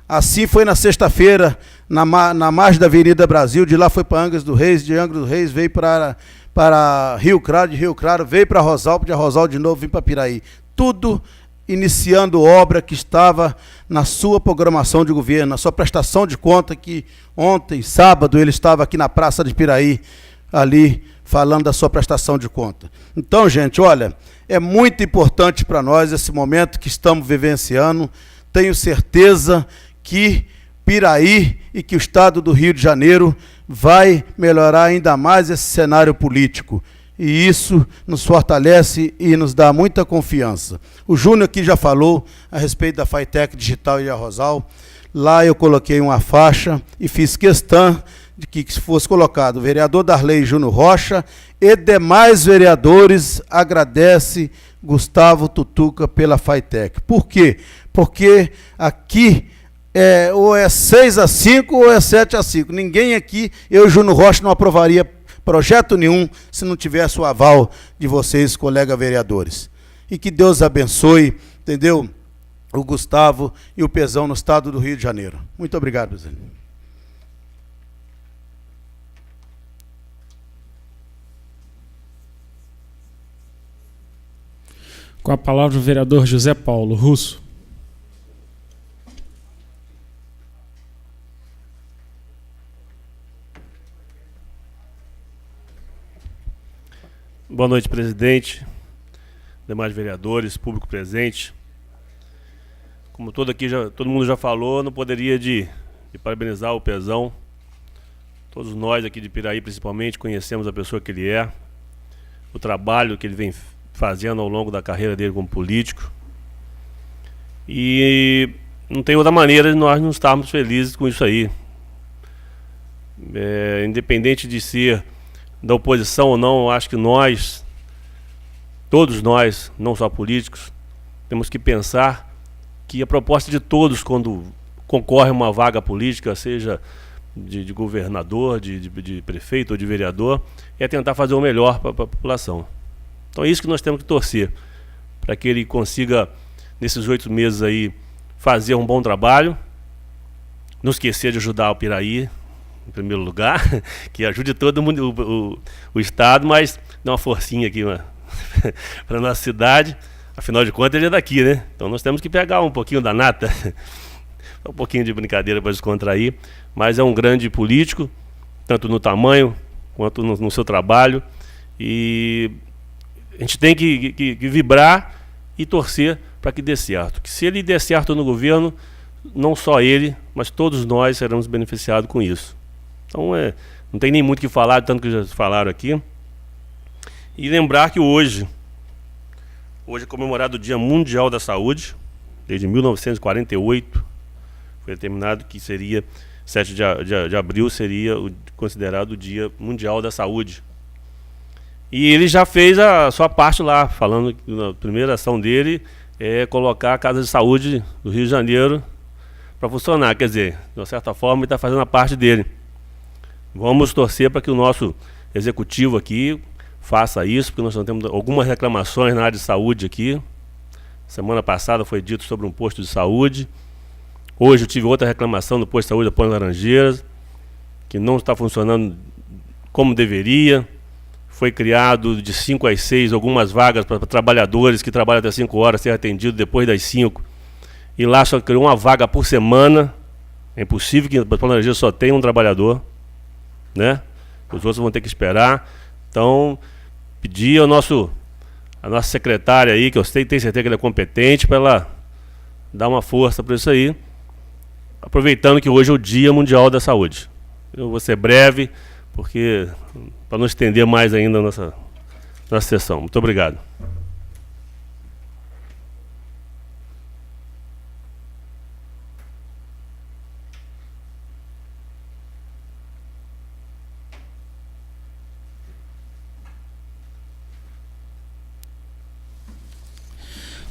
Assim foi na sexta-feira, na margem da Avenida Brasil, de lá foi para Angra dos Reis, de Angra dos Reis veio para Rio Claro, de Rio Claro veio para Rosal, de Rosal de novo veio para Piraí. Tudo iniciando obra que estava na sua programação de governo, na sua prestação de conta, que ontem, sábado, ele estava aqui na Praça de Piraí, ali, falando da sua prestação de conta. Então, gente, olha, é muito importante para nós esse momento que estamos vivenciando. Tenho certeza que Piraí e que o estado do Rio de Janeiro vai melhorar ainda mais esse cenário político. E isso nos fortalece e nos dá muita confiança. O Júnior aqui já falou a respeito da Fitec Digital e Arrozal. Lá eu coloquei uma faixa e fiz questão de que fosse colocado o vereador Darley Júnior Rocha e demais vereadores agradece Gustavo Tutuca pela Fitec. Por quê? Porque aqui ou é 6-5 ou é 7-5. Ninguém aqui, eu e Júnior Rocha, não aprovaria projeto nenhum se não tivesse o aval de vocês, colegas vereadores. E que Deus abençoe, entendeu? O Gustavo e o Pezão no estado do Rio de Janeiro. Muito obrigado, presidente. Com a palavra o vereador José Paulo Russo. Boa noite, presidente, demais vereadores, público presente. Como todo mundo já falou, não poderia de parabenizar o Pezão. Todos nós aqui de Piraí, principalmente, conhecemos a pessoa que ele é, o trabalho que ele vem fazendo ao longo da carreira dele como político. E não tem outra maneira de nós não estarmos felizes com isso aí. Independente de ser da oposição ou não, eu acho que nós, todos nós, não só políticos, temos que pensar que a proposta de todos, quando concorre uma vaga política, seja de governador, de prefeito ou de vereador, é tentar fazer o melhor para a população. Então é isso que nós temos que torcer, para que ele consiga, nesses 8 meses aí, fazer um bom trabalho, não esquecer de ajudar o Piraí, em primeiro lugar, que ajude todo mundo, o Estado, mas dá uma forcinha aqui para a nossa cidade. Afinal de contas, ele é daqui, né? Então nós temos que pegar um pouquinho da nata, um pouquinho de brincadeira para descontrair, mas é um grande político, tanto no tamanho quanto no seu trabalho, e a gente tem que vibrar e torcer para que dê certo. Que se ele der certo no governo, não só ele, mas todos nós seremos beneficiados com isso. Então não tem nem muito o que falar, tanto que já falaram aqui. E lembrar que hoje é comemorado o Dia Mundial da Saúde. Desde 1948 foi determinado que seria 7 de abril seria considerado o Dia Mundial da Saúde. E ele já fez a sua parte lá, falando que a primeira ação dele é colocar a Casa de Saúde do Rio de Janeiro para funcionar. Quer dizer, de uma certa forma, ele está fazendo a parte dele. Vamos torcer para que o nosso executivo aqui faça isso, porque nós temos algumas reclamações na área de saúde aqui. Semana passada foi dito sobre um posto de saúde. Hoje eu tive outra reclamação do posto de saúde da Ponte Laranjeiras, que não está funcionando como deveria. Foi criado de 5 às 6 algumas vagas para trabalhadores que trabalham até 5 horas ser atendido depois das 5. E lá só criou uma vaga por semana. É impossível que a Ponte Laranjeiras só tenha um trabalhador, né? Os outros vão ter que esperar. Então, pedir a nossa secretária aí, que eu tenho certeza que ela é competente, para ela dar uma força para isso aí, aproveitando que hoje é o Dia Mundial da Saúde. Eu vou ser breve, porque para não estender mais ainda a nossa sessão. Muito obrigado.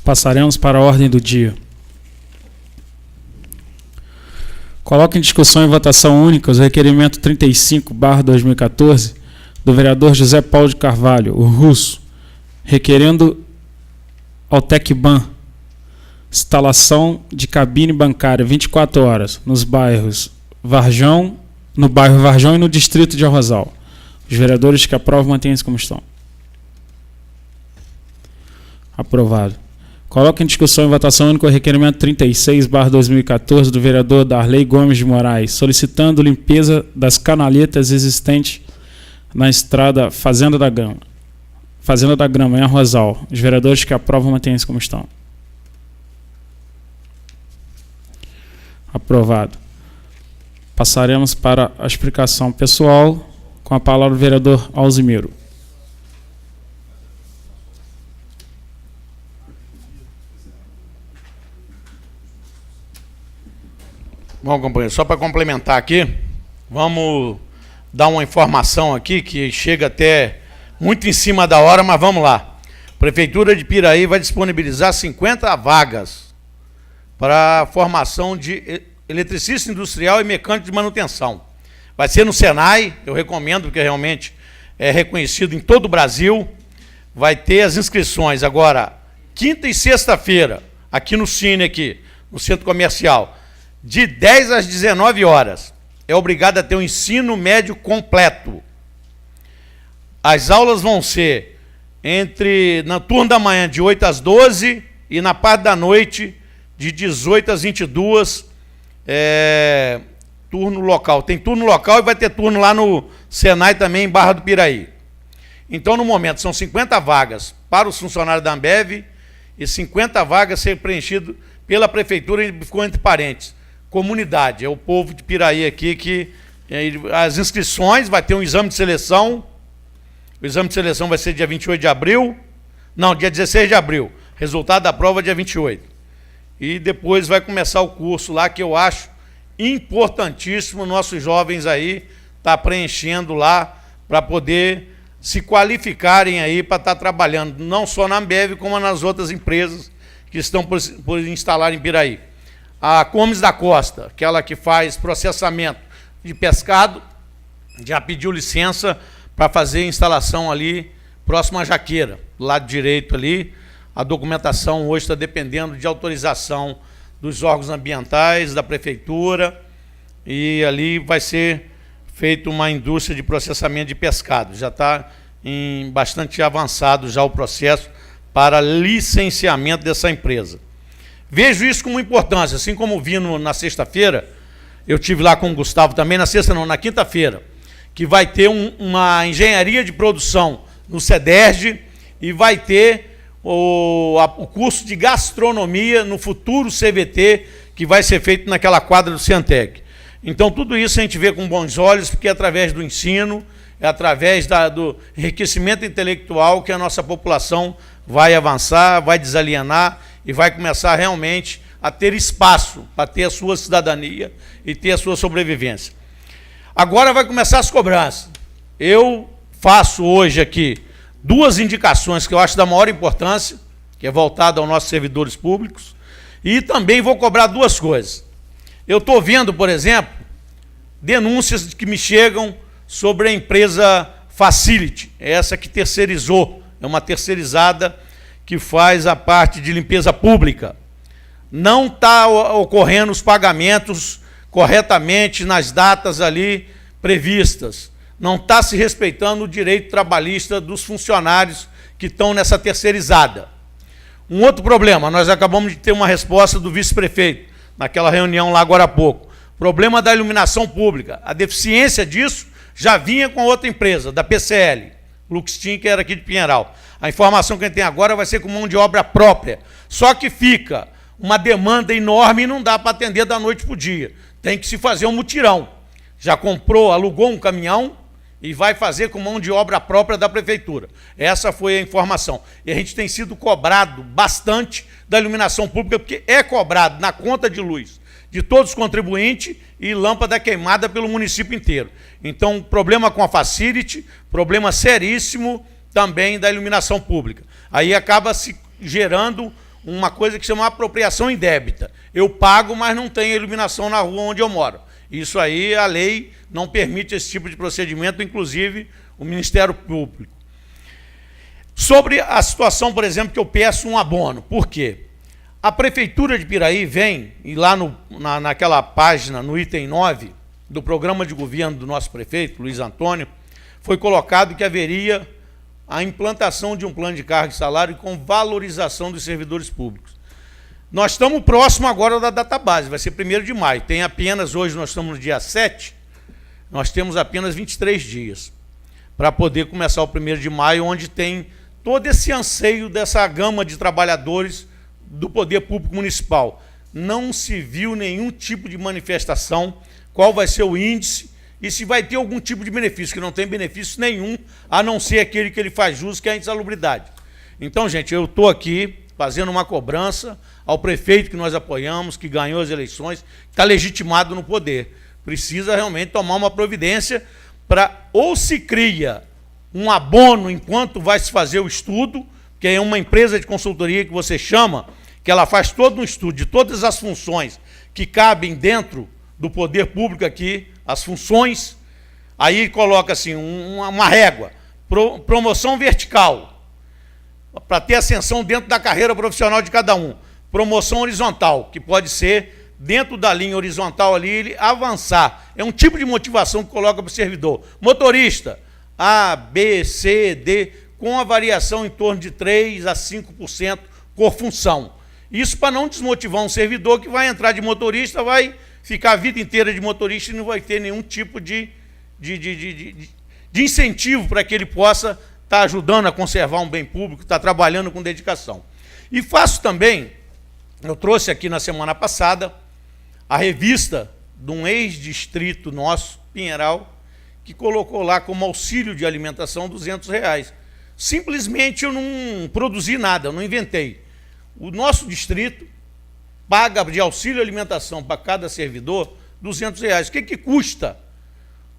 Passaremos para a ordem do dia. Coloco em discussão e votação única o requerimento 35/2014 do vereador José Paulo de Carvalho, o Russo, requerendo ao Tecban instalação de cabine bancária 24 horas nos bairros Varjão, no bairro Varjão e no distrito de Arrozal. Os vereadores que aprovam mantêm-se como estão. Aprovado. Coloco em discussão e votação única o requerimento 36/2014 do vereador Darley Gomes de Moraes, solicitando limpeza das canaletas existentes na estrada Fazenda da Grama, em Arrozal. Os vereadores que aprovam mantêm-se como estão. Aprovado. Passaremos para a explicação pessoal, com a palavra do vereador Alzimiro. Bom, companheiro, só para complementar aqui, vamos dar uma informação aqui que chega até muito em cima da hora, mas vamos lá. A Prefeitura de Piraí vai disponibilizar 50 vagas para a formação de eletricista industrial e mecânico de manutenção. Vai ser no Senai, eu recomendo, porque realmente é reconhecido em todo o Brasil. Vai ter as inscrições agora, quinta e sexta-feira, aqui no Cine, aqui, no Centro Comercial, de 10 às 19 horas. É obrigado a ter um ensino médio completo. As aulas vão ser na turno da manhã de 8 às 12 e na parte da noite de 18 às 22, turno local. Tem turno local e vai ter turno lá no Senai também, em Barra do Piraí. Então, no momento, são 50 vagas para os funcionários da Ambev e 50 vagas ser preenchidas pela Prefeitura, e ficou entre parênteses. Comunidade, é o povo de Piraí aqui que as inscrições, vai ter um exame de seleção. O exame de seleção vai ser dia 28 de abril, não, dia 16 de abril. Resultado da prova dia 28. E depois vai começar o curso lá, que eu acho importantíssimo nossos jovens aí tá preenchendo lá para poder se qualificarem aí para estar trabalhando, não só na Ambev, como nas outras empresas que estão por instalar em Piraí. A Comes da Costa, aquela que faz processamento de pescado, já pediu licença para fazer instalação ali próximo à Jaqueira, do lado direito ali. A documentação hoje está dependendo de autorização dos órgãos ambientais, da Prefeitura, e ali vai ser feita uma indústria de processamento de pescado. Já está bastante avançado já o processo para licenciamento dessa empresa. Vejo isso com importância, assim como vi na sexta-feira, eu tive lá com o Gustavo também, na quinta-feira, que vai ter uma engenharia de produção no CEDERJ e vai ter o curso de gastronomia no futuro CVT, que vai ser feito naquela quadra do Ciantec. Então, tudo isso a gente vê com bons olhos, porque é através do ensino, é através do enriquecimento intelectual que a nossa população vai avançar, vai desalienar e vai começar realmente a ter espaço para ter a sua cidadania e ter a sua sobrevivência. Agora vai começar as cobranças. Eu faço hoje aqui 2 indicações que eu acho da maior importância, que é voltada aos nossos servidores públicos, e também vou cobrar 2 coisas. Eu estou vendo, por exemplo, denúncias que me chegam sobre a empresa Facility, essa que terceirizou, é uma terceirizada que faz a parte de limpeza pública. Não está ocorrendo os pagamentos corretamente nas datas ali previstas. Não está se respeitando o direito trabalhista dos funcionários que estão nessa terceirizada. Um outro problema, nós acabamos de ter uma resposta do vice-prefeito, naquela reunião lá agora há pouco. Problema da iluminação pública. A deficiência disso já vinha com outra empresa, da PCL, Luxtin, que era aqui de Pinheiral. A informação que a gente tem agora vai ser com mão de obra própria. Só que fica uma demanda enorme e não dá para atender da noite para o dia. Tem que se fazer um mutirão. Já comprou, alugou um caminhão e vai fazer com mão de obra própria da prefeitura. Essa foi a informação. E a gente tem sido cobrado bastante da iluminação pública, porque é cobrado na conta de luz de todos os contribuintes e lâmpada queimada pelo município inteiro. Então, problema com a Facility, problema seríssimo também da iluminação pública. Aí acaba se gerando uma coisa que chama apropriação indébita. Eu pago, mas não tenho iluminação na rua onde eu moro. Isso aí, a lei não permite esse tipo de procedimento, inclusive o Ministério Público. Sobre a situação, por exemplo, que eu peço um abono. Por quê? A Prefeitura de Piraí vem, e lá naquela página, no item 9, do programa de governo do nosso prefeito, Luiz Antônio, foi colocado que haveria a implantação de um plano de carga e salário com valorização dos servidores públicos. Nós estamos próximo agora da database, vai ser 1º de maio. Tem apenas, hoje nós estamos no dia 7, nós temos apenas 23 dias para poder começar o 1º de maio, onde tem todo esse anseio dessa gama de trabalhadores do poder público municipal. Não se viu nenhum tipo de manifestação, qual vai ser o índice e se vai ter algum tipo de benefício, que não tem benefício nenhum, a não ser aquele que ele faz jus, que é a insalubridade. Então, gente, eu estou aqui fazendo uma cobrança ao prefeito que nós apoiamos, que ganhou as eleições, que está legitimado no poder. Precisa realmente tomar uma providência para, ou se cria um abono enquanto vai se fazer o estudo, que é uma empresa de consultoria que você chama, que ela faz todo um estudo de todas as funções que cabem dentro do poder público aqui, as funções, aí coloca assim, uma régua, promoção vertical, para ter ascensão dentro da carreira profissional de cada um, promoção horizontal, que pode ser dentro da linha horizontal ali, ele avançar. É um tipo de motivação que coloca para o servidor. Motorista, A, B, C, D, com a variação em torno de 3% a 5% por função. Isso para não desmotivar um servidor que vai entrar de motorista, vai ficar a vida inteira de motorista e não vai ter nenhum tipo de incentivo para que ele possa estar ajudando a conservar um bem público, estar trabalhando com dedicação. E faço também, eu trouxe aqui na semana passada, a revista de um ex-distrito nosso, Pinheiral, que colocou lá como auxílio de alimentação R$200. Simplesmente eu não produzi nada, eu não inventei. O nosso distrito paga de auxílio alimentação para cada servidor R$200. O que custa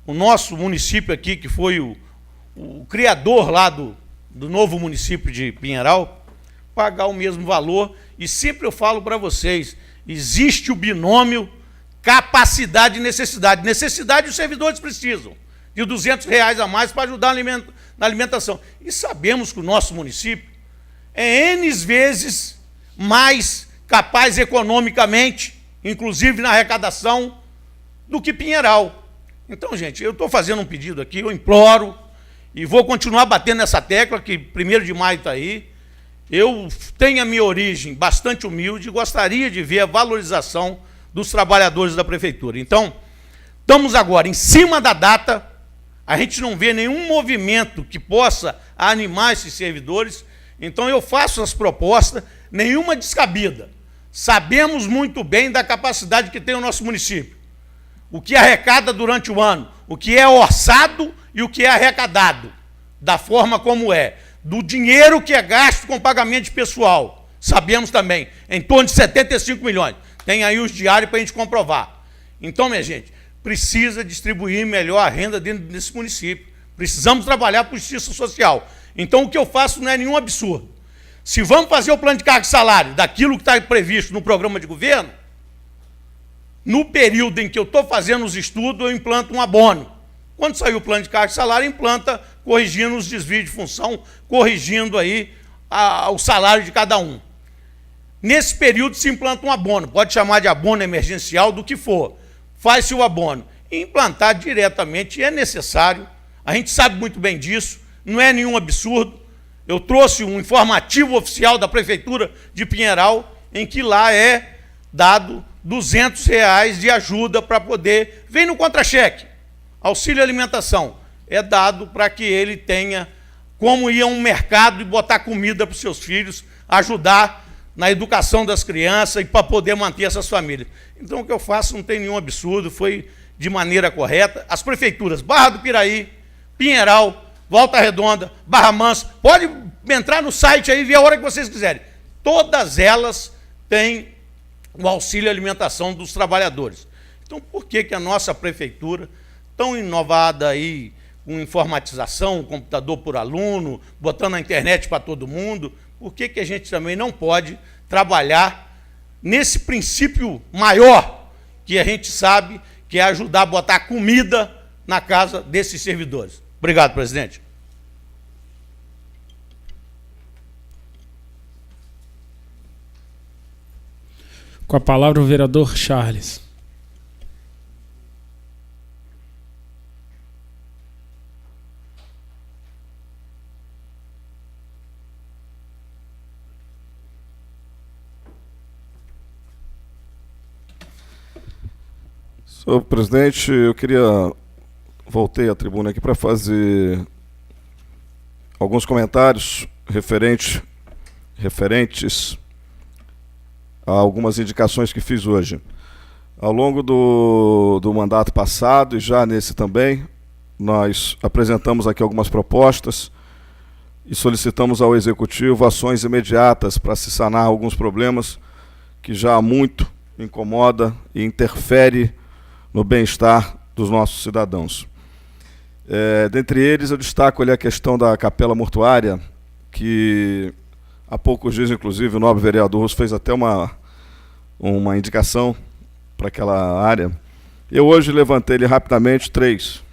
o nosso município aqui, que foi o criador lá do novo município de Pinheiral, pagar o mesmo valor? E sempre eu falo para vocês, existe o binômio capacidade e necessidade. Necessidade os servidores precisam de R$200 a mais para ajudar na alimentação. E sabemos que o nosso município é N vezes mais capaz economicamente, inclusive na arrecadação, do que Pinheiral. Então, gente, eu estou fazendo um pedido aqui, eu imploro, e vou continuar batendo nessa tecla, que 1º de maio está aí. Eu tenho a minha origem bastante humilde e gostaria de ver a valorização dos trabalhadores da prefeitura. Então, estamos agora em cima da data, a gente não vê nenhum movimento que possa animar esses servidores, então eu faço as propostas, nenhuma descabida. Sabemos muito bem da capacidade que tem o nosso município, o que arrecada durante o ano, o que é orçado e o que é arrecadado, da forma como é, do dinheiro que é gasto com pagamento de pessoal. Sabemos também, em torno de 75 milhões. Tem aí os diários para a gente comprovar. Então, minha gente, precisa distribuir melhor a renda dentro desse município. Precisamos trabalhar por justiça social. Então, o que eu faço não é nenhum absurdo. Se vamos fazer o plano de carga e salário daquilo que está previsto no programa de governo, no período em que eu estou fazendo os estudos, eu implanto um abono. Quando sair o plano de carga e salário, implanta corrigindo os desvios de função, corrigindo aí o salário de cada um. Nesse período se implanta um abono, pode chamar de abono emergencial, do que for. Faz-se o abono. E implantar diretamente é necessário, a gente sabe muito bem disso, não é nenhum absurdo. Eu trouxe um informativo oficial da Prefeitura de Pinheiral, em que lá é dado R$200 de ajuda para poder... Vem no contra-cheque. Auxílio alimentação. É dado para que ele tenha como ir a um mercado e botar comida para os seus filhos, ajudar na educação das crianças e para poder manter essas famílias. Então, o que eu faço não tem nenhum absurdo, foi de maneira correta. As prefeituras Barra do Piraí, Pinheiral, Volta Redonda, Barra Mansa, pode entrar no site aí e ver a hora que vocês quiserem. Todas elas têm o auxílio alimentação dos trabalhadores. Então, por que a nossa prefeitura, tão inovada aí, com informatização, computador por aluno, botando a internet para todo mundo, por que a gente também não pode trabalhar nesse princípio maior, que a gente sabe que é ajudar a botar comida na casa desses servidores? Obrigado, presidente. Com a palavra o vereador Charles. Senhor presidente, eu voltei à tribuna aqui para fazer alguns comentários referentes a algumas indicações que fiz hoje. Ao longo do mandato passado e já nesse também, nós apresentamos aqui algumas propostas e solicitamos ao Executivo ações imediatas para se sanar alguns problemas que já há muito incomoda e interfere no bem-estar dos nossos cidadãos. Dentre eles, eu destaco ali a questão da capela mortuária, que há poucos dias, inclusive, o nobre vereador Russo fez até uma indicação para aquela área. Eu hoje levantei-lhe rapidamente 3,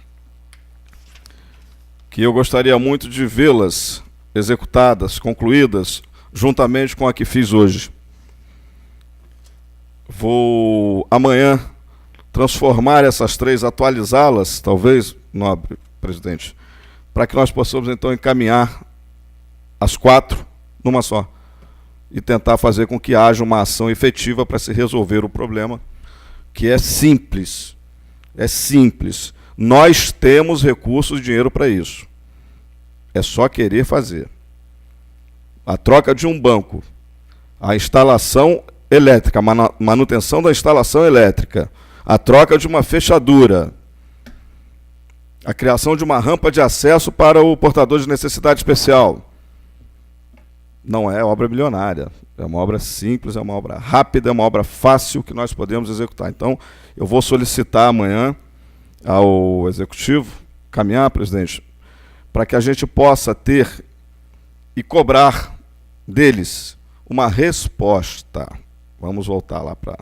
que eu gostaria muito de vê-las executadas, concluídas, juntamente com a que fiz hoje. Vou, amanhã, transformar essas 3, atualizá-las, talvez, nobre presidente, para que nós possamos, então, encaminhar as 4 numa só e tentar fazer com que haja uma ação efetiva para se resolver o problema, que é simples. É simples. Nós temos recursos e dinheiro para isso. É só querer fazer. A troca de um banco, a instalação elétrica, a manutenção da instalação elétrica, a troca de uma fechadura, a criação de uma rampa de acesso para o portador de necessidade especial. Não é obra milionária, é uma obra simples, é uma obra rápida, é uma obra fácil que nós podemos executar. Então, eu vou solicitar amanhã ao Executivo, caminhar, presidente, para que a gente possa ter e cobrar deles uma resposta. Vamos voltar lá para...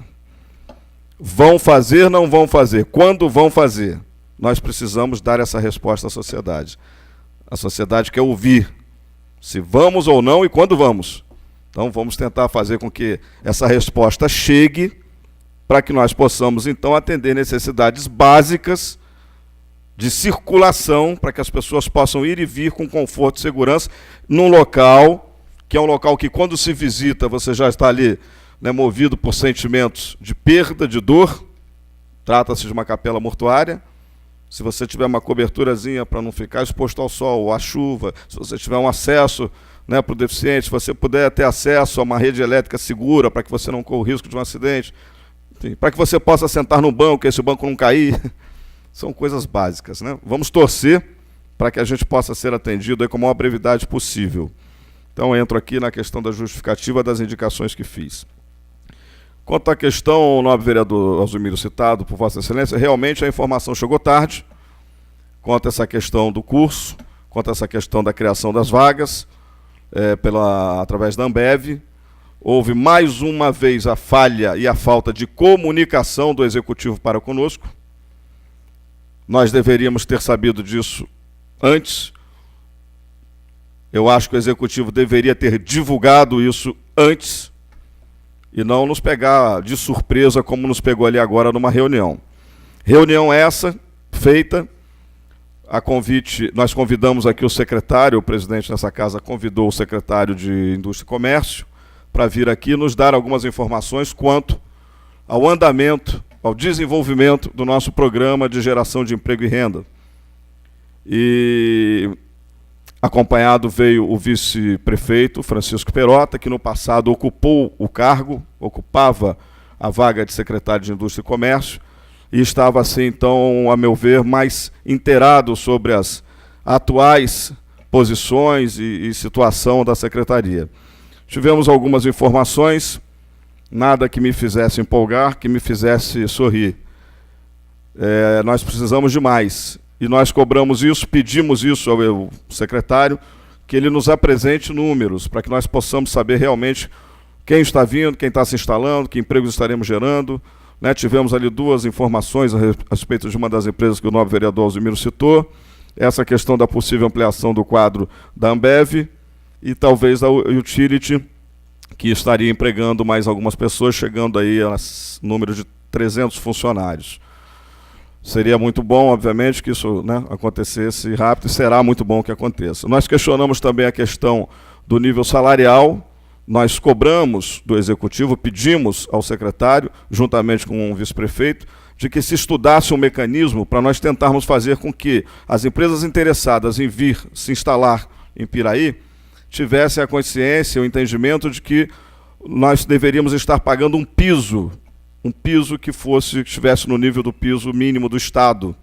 Vão fazer, não vão fazer? Quando vão fazer? Nós precisamos dar essa resposta à sociedade. A sociedade quer ouvir se vamos ou não e quando vamos. Então vamos tentar fazer com que essa resposta chegue para que nós possamos então atender necessidades básicas de circulação, para que as pessoas possam ir e vir com conforto e segurança num local, que é um local que quando se visita você já está ali, né, movido por sentimentos de perda, de dor. Trata-se de uma capela mortuária. Se você tiver uma coberturazinha para não ficar exposto ao sol ou à chuva, se você tiver um acesso, né, para o deficiente, se você puder ter acesso a uma rede elétrica segura para que você não corra o risco de um acidente, enfim, para que você possa sentar no banco e esse banco não cair, são coisas básicas, né? Vamos torcer para que a gente possa ser atendido aí com a maior brevidade possível. Então entro aqui na questão da justificativa das indicações que fiz. Quanto à questão, nobre vereador Alzumiro, citado por Vossa Excelência, realmente a informação chegou tarde, quanto a essa questão do curso, quanto a essa questão da criação das vagas, através da Ambev. houve mais uma vez a falha e a falta de comunicação do Executivo para conosco. Nós deveríamos ter sabido disso antes. Eu acho que o Executivo deveria ter divulgado isso antes e não nos pegar de surpresa como nos pegou ali agora numa reunião. Reunião essa feita a convite, nós convidamos aqui o secretário, o presidente dessa casa convidou o secretário de Indústria e Comércio para vir aqui nos dar algumas informações quanto ao andamento, ao desenvolvimento do nosso programa de geração de emprego e renda. E acompanhado veio o vice-prefeito Francisco Perota, que no passado ocupava a vaga de secretário de Indústria e Comércio, e estava assim, então, a meu ver, mais inteirado sobre as atuais posições e situação da secretaria. Tivemos algumas informações, nada que me fizesse empolgar, que me fizesse sorrir. Nós precisamos de mais, e nós cobramos isso, pedimos isso ao secretário, que ele nos apresente números, para que nós possamos saber realmente quem está vindo, quem está se instalando, que empregos estaremos gerando. Tivemos ali duas informações a respeito de uma das empresas que o nobre vereador Alzimiro citou, essa questão da possível ampliação do quadro da Ambev e talvez da Utility, que estaria empregando mais algumas pessoas, chegando aí a número de 300 funcionários. Seria muito bom, obviamente, que isso acontecesse rápido e será muito bom que aconteça. Nós questionamos também a questão do nível salarial. Nós cobramos do Executivo, pedimos ao secretário, juntamente com o vice-prefeito, de que se estudasse um mecanismo para nós tentarmos fazer com que as empresas interessadas em vir se instalar em Piraí tivessem a consciência, o entendimento de que nós deveríamos estar pagando um piso que estivesse no nível do piso mínimo do Estado.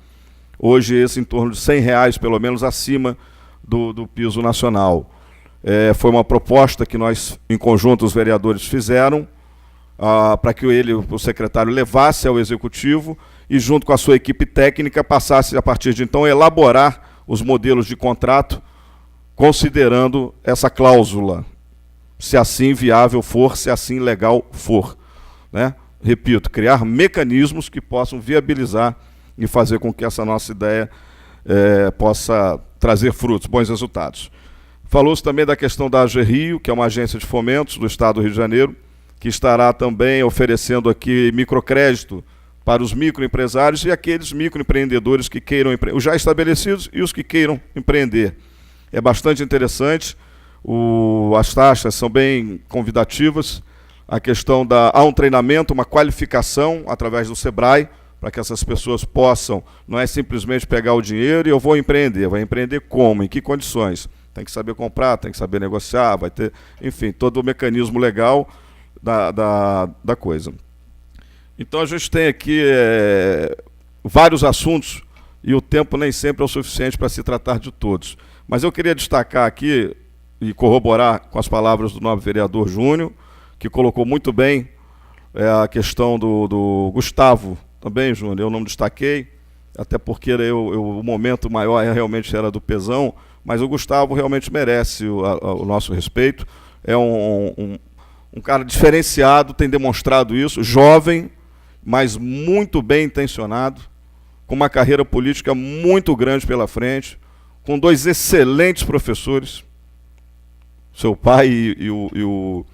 Hoje, esse em torno de R$100, pelo menos, acima do piso nacional. Foi uma proposta que nós, em conjunto, os vereadores fizeram, para que o secretário levasse ao Executivo e, junto com a sua equipe técnica, passasse, a partir de então, a elaborar os modelos de contrato, considerando essa cláusula, se assim viável for, se assim legal for. Repito, criar mecanismos que possam viabilizar e fazer com que essa nossa ideia possa trazer frutos, bons resultados. Falou-se também da questão da AG Rio, que é uma agência de fomentos do Estado do Rio de Janeiro, que estará também oferecendo aqui microcrédito para os microempresários e aqueles microempreendedores que queiram, os já estabelecidos e os que queiram empreender. É bastante interessante, as taxas são bem convidativas, a questão há um treinamento, uma qualificação através do SEBRAE, para que essas pessoas possam, não é simplesmente pegar o dinheiro e eu vou empreender, vai empreender como, em que condições? Tem que saber comprar, tem que saber negociar, vai ter, enfim, todo o mecanismo legal da coisa. Então a gente tem aqui vários assuntos e o tempo nem sempre é o suficiente para se tratar de todos. Mas eu queria destacar aqui e corroborar com as palavras do nobre vereador Júnior, que colocou muito bem a questão do Gustavo, também, Júnior, eu não destaquei, até porque o momento maior realmente era do Pezão, mas o Gustavo realmente merece o nosso respeito, é um cara diferenciado, tem demonstrado isso, jovem, mas muito bem intencionado, com uma carreira política muito grande pela frente, com dois excelentes professores, seu pai e o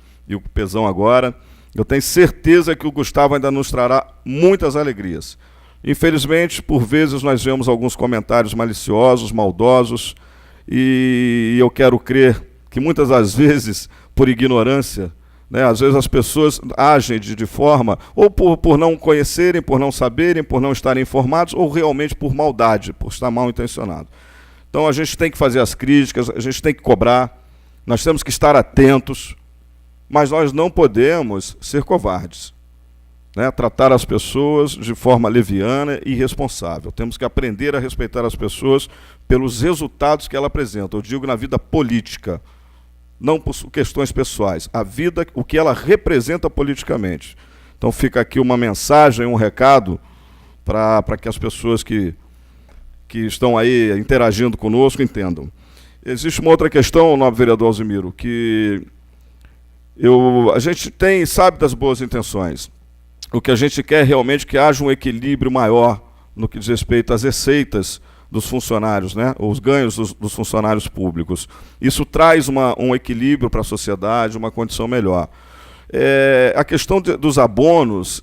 Pezão agora. Eu tenho certeza que o Gustavo ainda nos trará muitas alegrias. Infelizmente, por vezes, nós vemos alguns comentários maliciosos, maldosos, e eu quero crer que muitas das vezes, por ignorância, às vezes as pessoas agem de forma, ou por não conhecerem, por não saberem, por não estarem informados, ou realmente por maldade, por estar mal intencionado. Então a gente tem que fazer as críticas, a gente tem que cobrar, nós temos que estar atentos, mas nós não podemos ser covardes, tratar as pessoas de forma leviana e irresponsável. Temos que aprender a respeitar as pessoas pelos resultados que ela apresenta. Eu digo na vida política, não por questões pessoais. A vida, o que ela representa politicamente. Então fica aqui uma mensagem, um recado para que as pessoas que estão aí interagindo conosco entendam. Existe uma outra questão, nobre vereador Alzimiro, que A gente sabe das boas intenções. O que a gente quer realmente é que haja um equilíbrio maior no que diz respeito às receitas dos funcionários, né? Os ganhos dos funcionários públicos. Isso traz um equilíbrio para a sociedade, uma condição melhor. A questão dos abonos,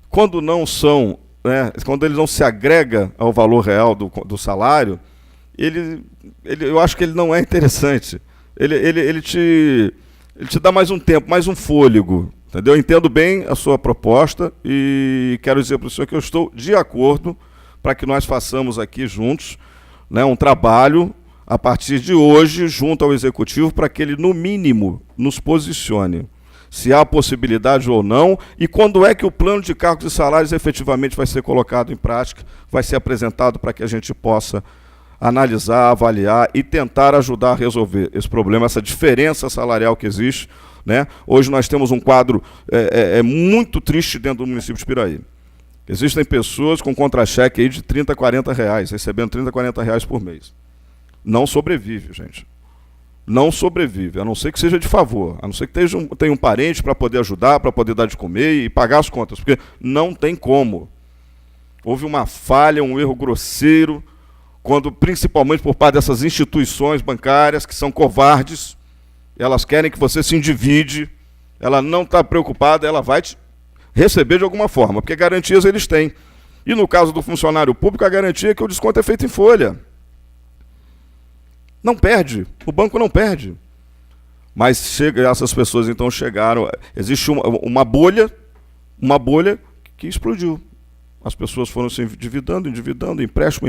quando não são, né, quando ele não se agrega ao valor real do salário, eu acho que ele não é interessante. Ele te dá mais um tempo, mais um fôlego. Entendeu? Eu entendo bem a sua proposta e quero dizer para o senhor que eu estou de acordo para que nós façamos aqui juntos, né, um trabalho a partir de hoje junto ao Executivo para que ele, no mínimo, nos posicione. Se há possibilidade ou não, e quando é que o plano de cargos e salários efetivamente vai ser colocado em prática, vai ser apresentado para que a gente possa analisar, avaliar e tentar ajudar a resolver esse problema, essa diferença salarial que existe, né? Hoje nós temos um quadro muito triste dentro do município de Piraí. Existem pessoas com contra-cheque aí de 30, 40 reais, recebendo 30, 40 reais por mês. Não sobrevive, gente. Não sobrevive, a não ser que seja de favor, a não ser que tenha um parente para poder ajudar, para poder dar de comer e pagar as contas, porque não tem como. Houve uma falha, um erro grosseiro, principalmente por parte dessas instituições bancárias que são covardes. Elas querem que você se endivide, ela não está preocupada, ela vai te receber de alguma forma, porque garantias eles têm. E no caso do funcionário público, a garantia é que o desconto é feito em folha. Não perde, o banco não perde. Mas essas pessoas então chegaram, existe uma bolha que explodiu. As pessoas foram se endividando, empréstimo.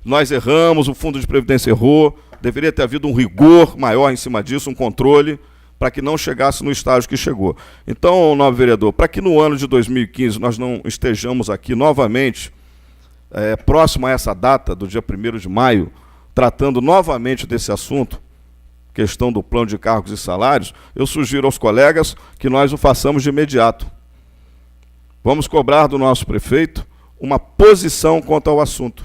Nós erramos, o Fundo de Previdência errou, deveria ter havido um rigor maior em cima disso, um controle, para que não chegasse no estágio que chegou. Então, nobre vereador, para que no ano de 2015 nós não estejamos aqui novamente, próximo a essa data, do dia 1º de maio, tratando novamente desse assunto, questão do plano de cargos e salários, eu sugiro aos colegas que nós o façamos de imediato. Vamos cobrar do nosso prefeito uma posição quanto ao assunto.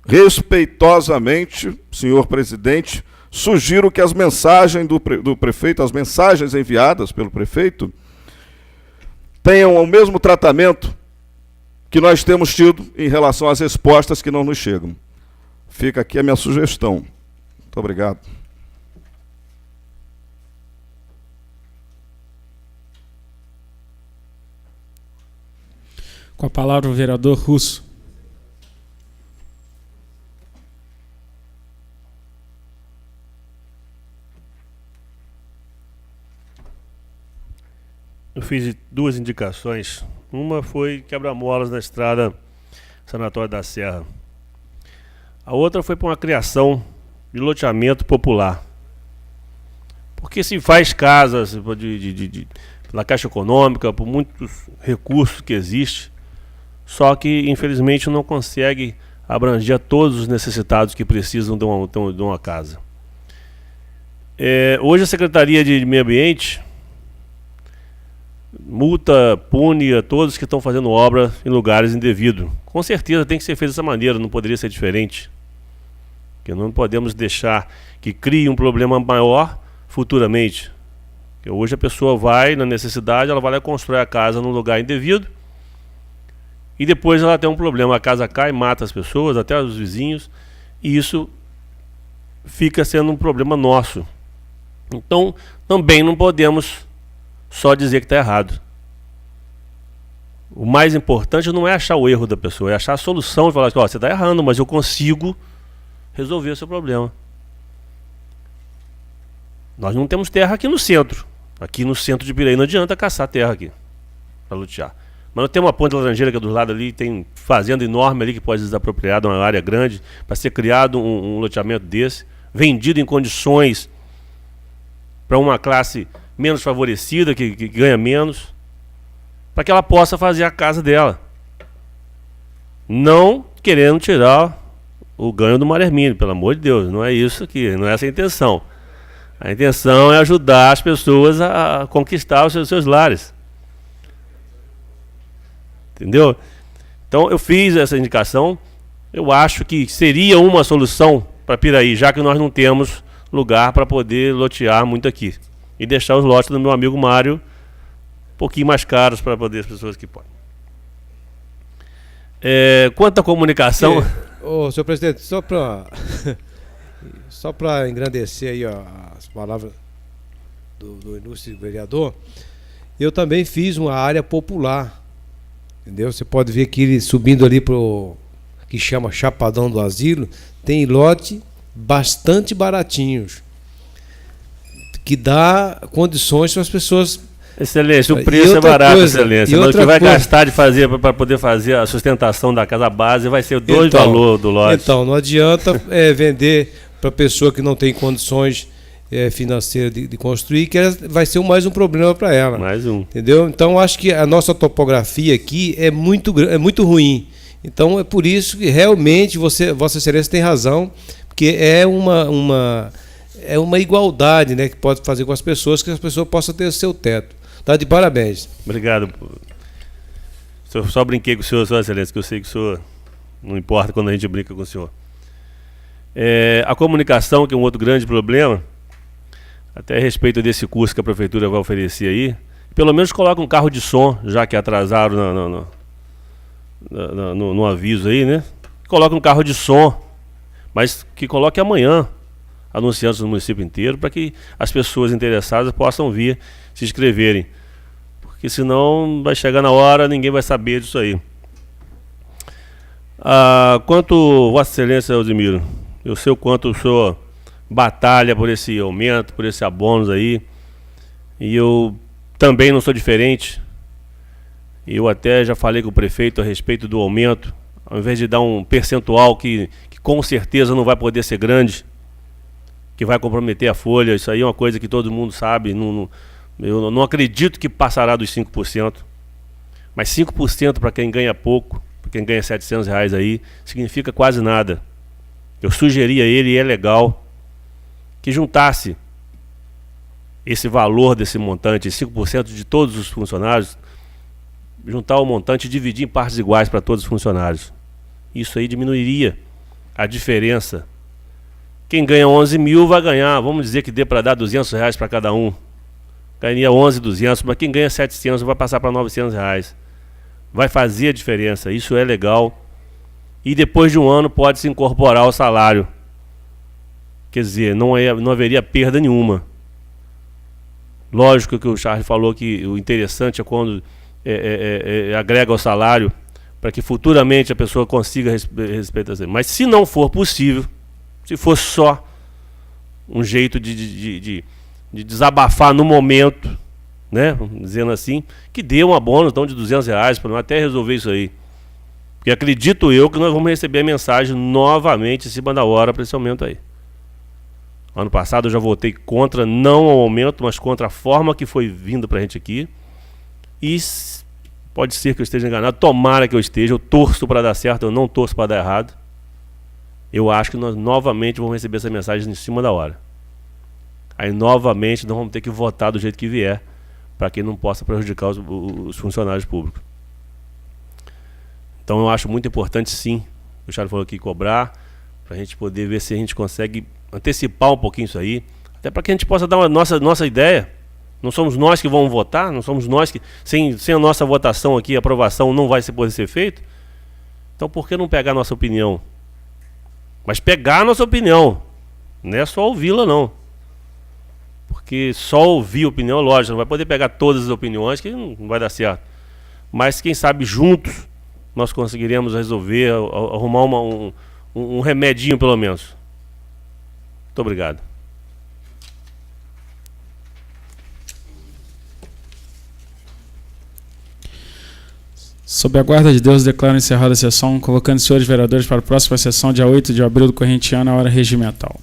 Respeitosamente, senhor presidente, sugiro que as mensagens do prefeito, as mensagens enviadas pelo prefeito, tenham o mesmo tratamento que nós temos tido em relação às respostas que não nos chegam. Fica aqui a minha sugestão. Muito obrigado. Com a palavra o vereador Russo. Eu fiz 2 indicações. Uma foi quebra-molas na estrada Sanatório da Serra. A outra foi para uma criação de loteamento popular. Porque se faz casas pela Caixa Econômica, por muitos recursos que existem, só que, infelizmente, não consegue abranger a todos os necessitados que precisam de uma casa. Hoje a Secretaria de Meio Ambiente multa, pune a todos que estão fazendo obra em lugares indevidos. Com certeza tem que ser feito dessa maneira, não poderia ser diferente. Porque não podemos deixar que crie um problema maior futuramente. Porque hoje a pessoa vai, na necessidade, ela vai lá e constrói a casa num lugar indevido, e depois ela tem um problema, a casa cai, mata as pessoas, até os vizinhos, e isso fica sendo um problema nosso. Então, também não podemos só dizer que está errado. O mais importante não é achar o erro da pessoa, é achar a solução e falar assim, ó, você está errando, mas eu consigo resolver o seu problema. Nós não temos terra aqui no centro. Aqui no centro de Piraí não adianta caçar terra aqui para lutear. Mas não tem uma ponte de laranjeira que é do lado ali, tem fazenda enorme ali que pode ser desapropriada, uma área grande, para ser criado um loteamento desse, vendido em condições para uma classe menos favorecida, que ganha menos, para que ela possa fazer a casa dela. Não querendo tirar o ganho do Marermínio, pelo amor de Deus, não é isso aqui, não é essa a intenção. A intenção é ajudar as pessoas a conquistar os seus lares. Entendeu? Então eu fiz essa indicação. Eu acho que seria uma solução para Piraí, já que nós não temos lugar para poder lotear muito aqui. e deixar os lotes do meu amigo Mário um pouquinho mais caros para poder as pessoas que podem. Quanto à comunicação... Ô, senhor presidente, só para engrandecer aí as palavras do ilustre vereador, eu também fiz uma área popular, entendeu? Você pode ver que ele subindo ali pro que chama Chapadão do Asilo, tem lote bastante baratinhos, que dá condições para as pessoas. Excelência, o preço é barato, excelência. Mas o que vai gastar de fazer para poder fazer a sustentação da casa base vai ser o dois valor do lote. Então, não adianta vender para pessoa que não tem condições financeiras de construir, que vai ser mais um problema para ela. Mais um. Entendeu? Então, acho que a nossa topografia aqui é muito ruim. Então, é por isso que realmente Vossa Excelência tem razão, porque é uma igualdade, né, que pode fazer com as pessoas, que as pessoas possam ter o seu teto. Tá de parabéns. Obrigado. Eu só brinquei com o senhor, Sua Excelência, que eu sei que o senhor não importa quando a gente brinca com o senhor. A comunicação, que é um outro grande problema, até a respeito desse curso que a prefeitura vai oferecer aí, pelo menos coloca um carro de som, já que atrasaram no aviso aí, né? Coloca um carro de som, mas que coloque amanhã, anunciantes no município inteiro, para que as pessoas interessadas possam vir se inscreverem, porque senão vai chegar na hora, ninguém vai saber disso aí. Quanto Vossa Excelência, Eldemiro, eu sei o quanto o senhor batalha por esse aumento, por esse abono aí, e eu também não sou diferente. Eu até já falei com o prefeito a respeito do aumento, ao invés de dar um percentual que com certeza não vai poder ser grande, que vai comprometer a folha, isso aí é uma coisa que todo mundo sabe, eu não acredito que passará dos 5%, mas 5% para quem ganha pouco, para quem ganha R$700 aí, significa quase nada. Eu sugeri a ele, e é legal, que juntasse esse valor desse montante, 5% de todos os funcionários, juntar o montante e dividir em partes iguais para todos os funcionários. Isso aí diminuiria a diferença. Quem ganha 11 mil vai ganhar, vamos dizer que dê para dar R$200 para cada um. Ganharia 11.200, mas quem ganha 700 vai passar para R$900. Vai fazer a diferença, isso é legal. E depois de um ano pode se incorporar ao salário. Quer dizer, não haveria perda nenhuma. Lógico que o Charles falou que o interessante é quando agrega ao salário, para que futuramente a pessoa consiga respeitar. Mas se não for possível, se for só um jeito de desabafar no momento, né, dizendo assim, que dê um abono então de R$200 para até resolver isso aí. Porque acredito eu que nós vamos receber a mensagem novamente em cima da hora para esse aumento aí. Ano passado eu já votei contra, não ao aumento, mas contra a forma que foi vindo para a gente aqui. E pode ser que eu esteja enganado, tomara que eu esteja, eu torço para dar certo, eu não torço para dar errado. Eu acho que nós novamente vamos receber essa mensagem em cima da hora. Aí novamente nós vamos ter que votar do jeito que vier, para que não possa prejudicar os funcionários públicos. Então eu acho muito importante sim, o Charles falou aqui, cobrar, para a gente poder ver se a gente consegue antecipar um pouquinho isso aí, até para que a gente possa dar uma nossa ideia. Não somos nós que vamos votar, não somos nós que, sem a nossa votação aqui, a aprovação não vai poder ser feito. Então por que não pegar a nossa opinião? Mas pegar a nossa opinião, não é só ouvi-la não. Porque só ouvir opinião, lógico, não vai poder pegar todas as opiniões, que não vai dar certo. Mas quem sabe juntos nós conseguiremos resolver, arrumar um remedinho pelo menos. Muito obrigado. Sob a guarda de Deus, declaro encerrada a sessão, convocando os senhores vereadores para a próxima sessão, dia 8 de abril do corrente ano, à hora regimental.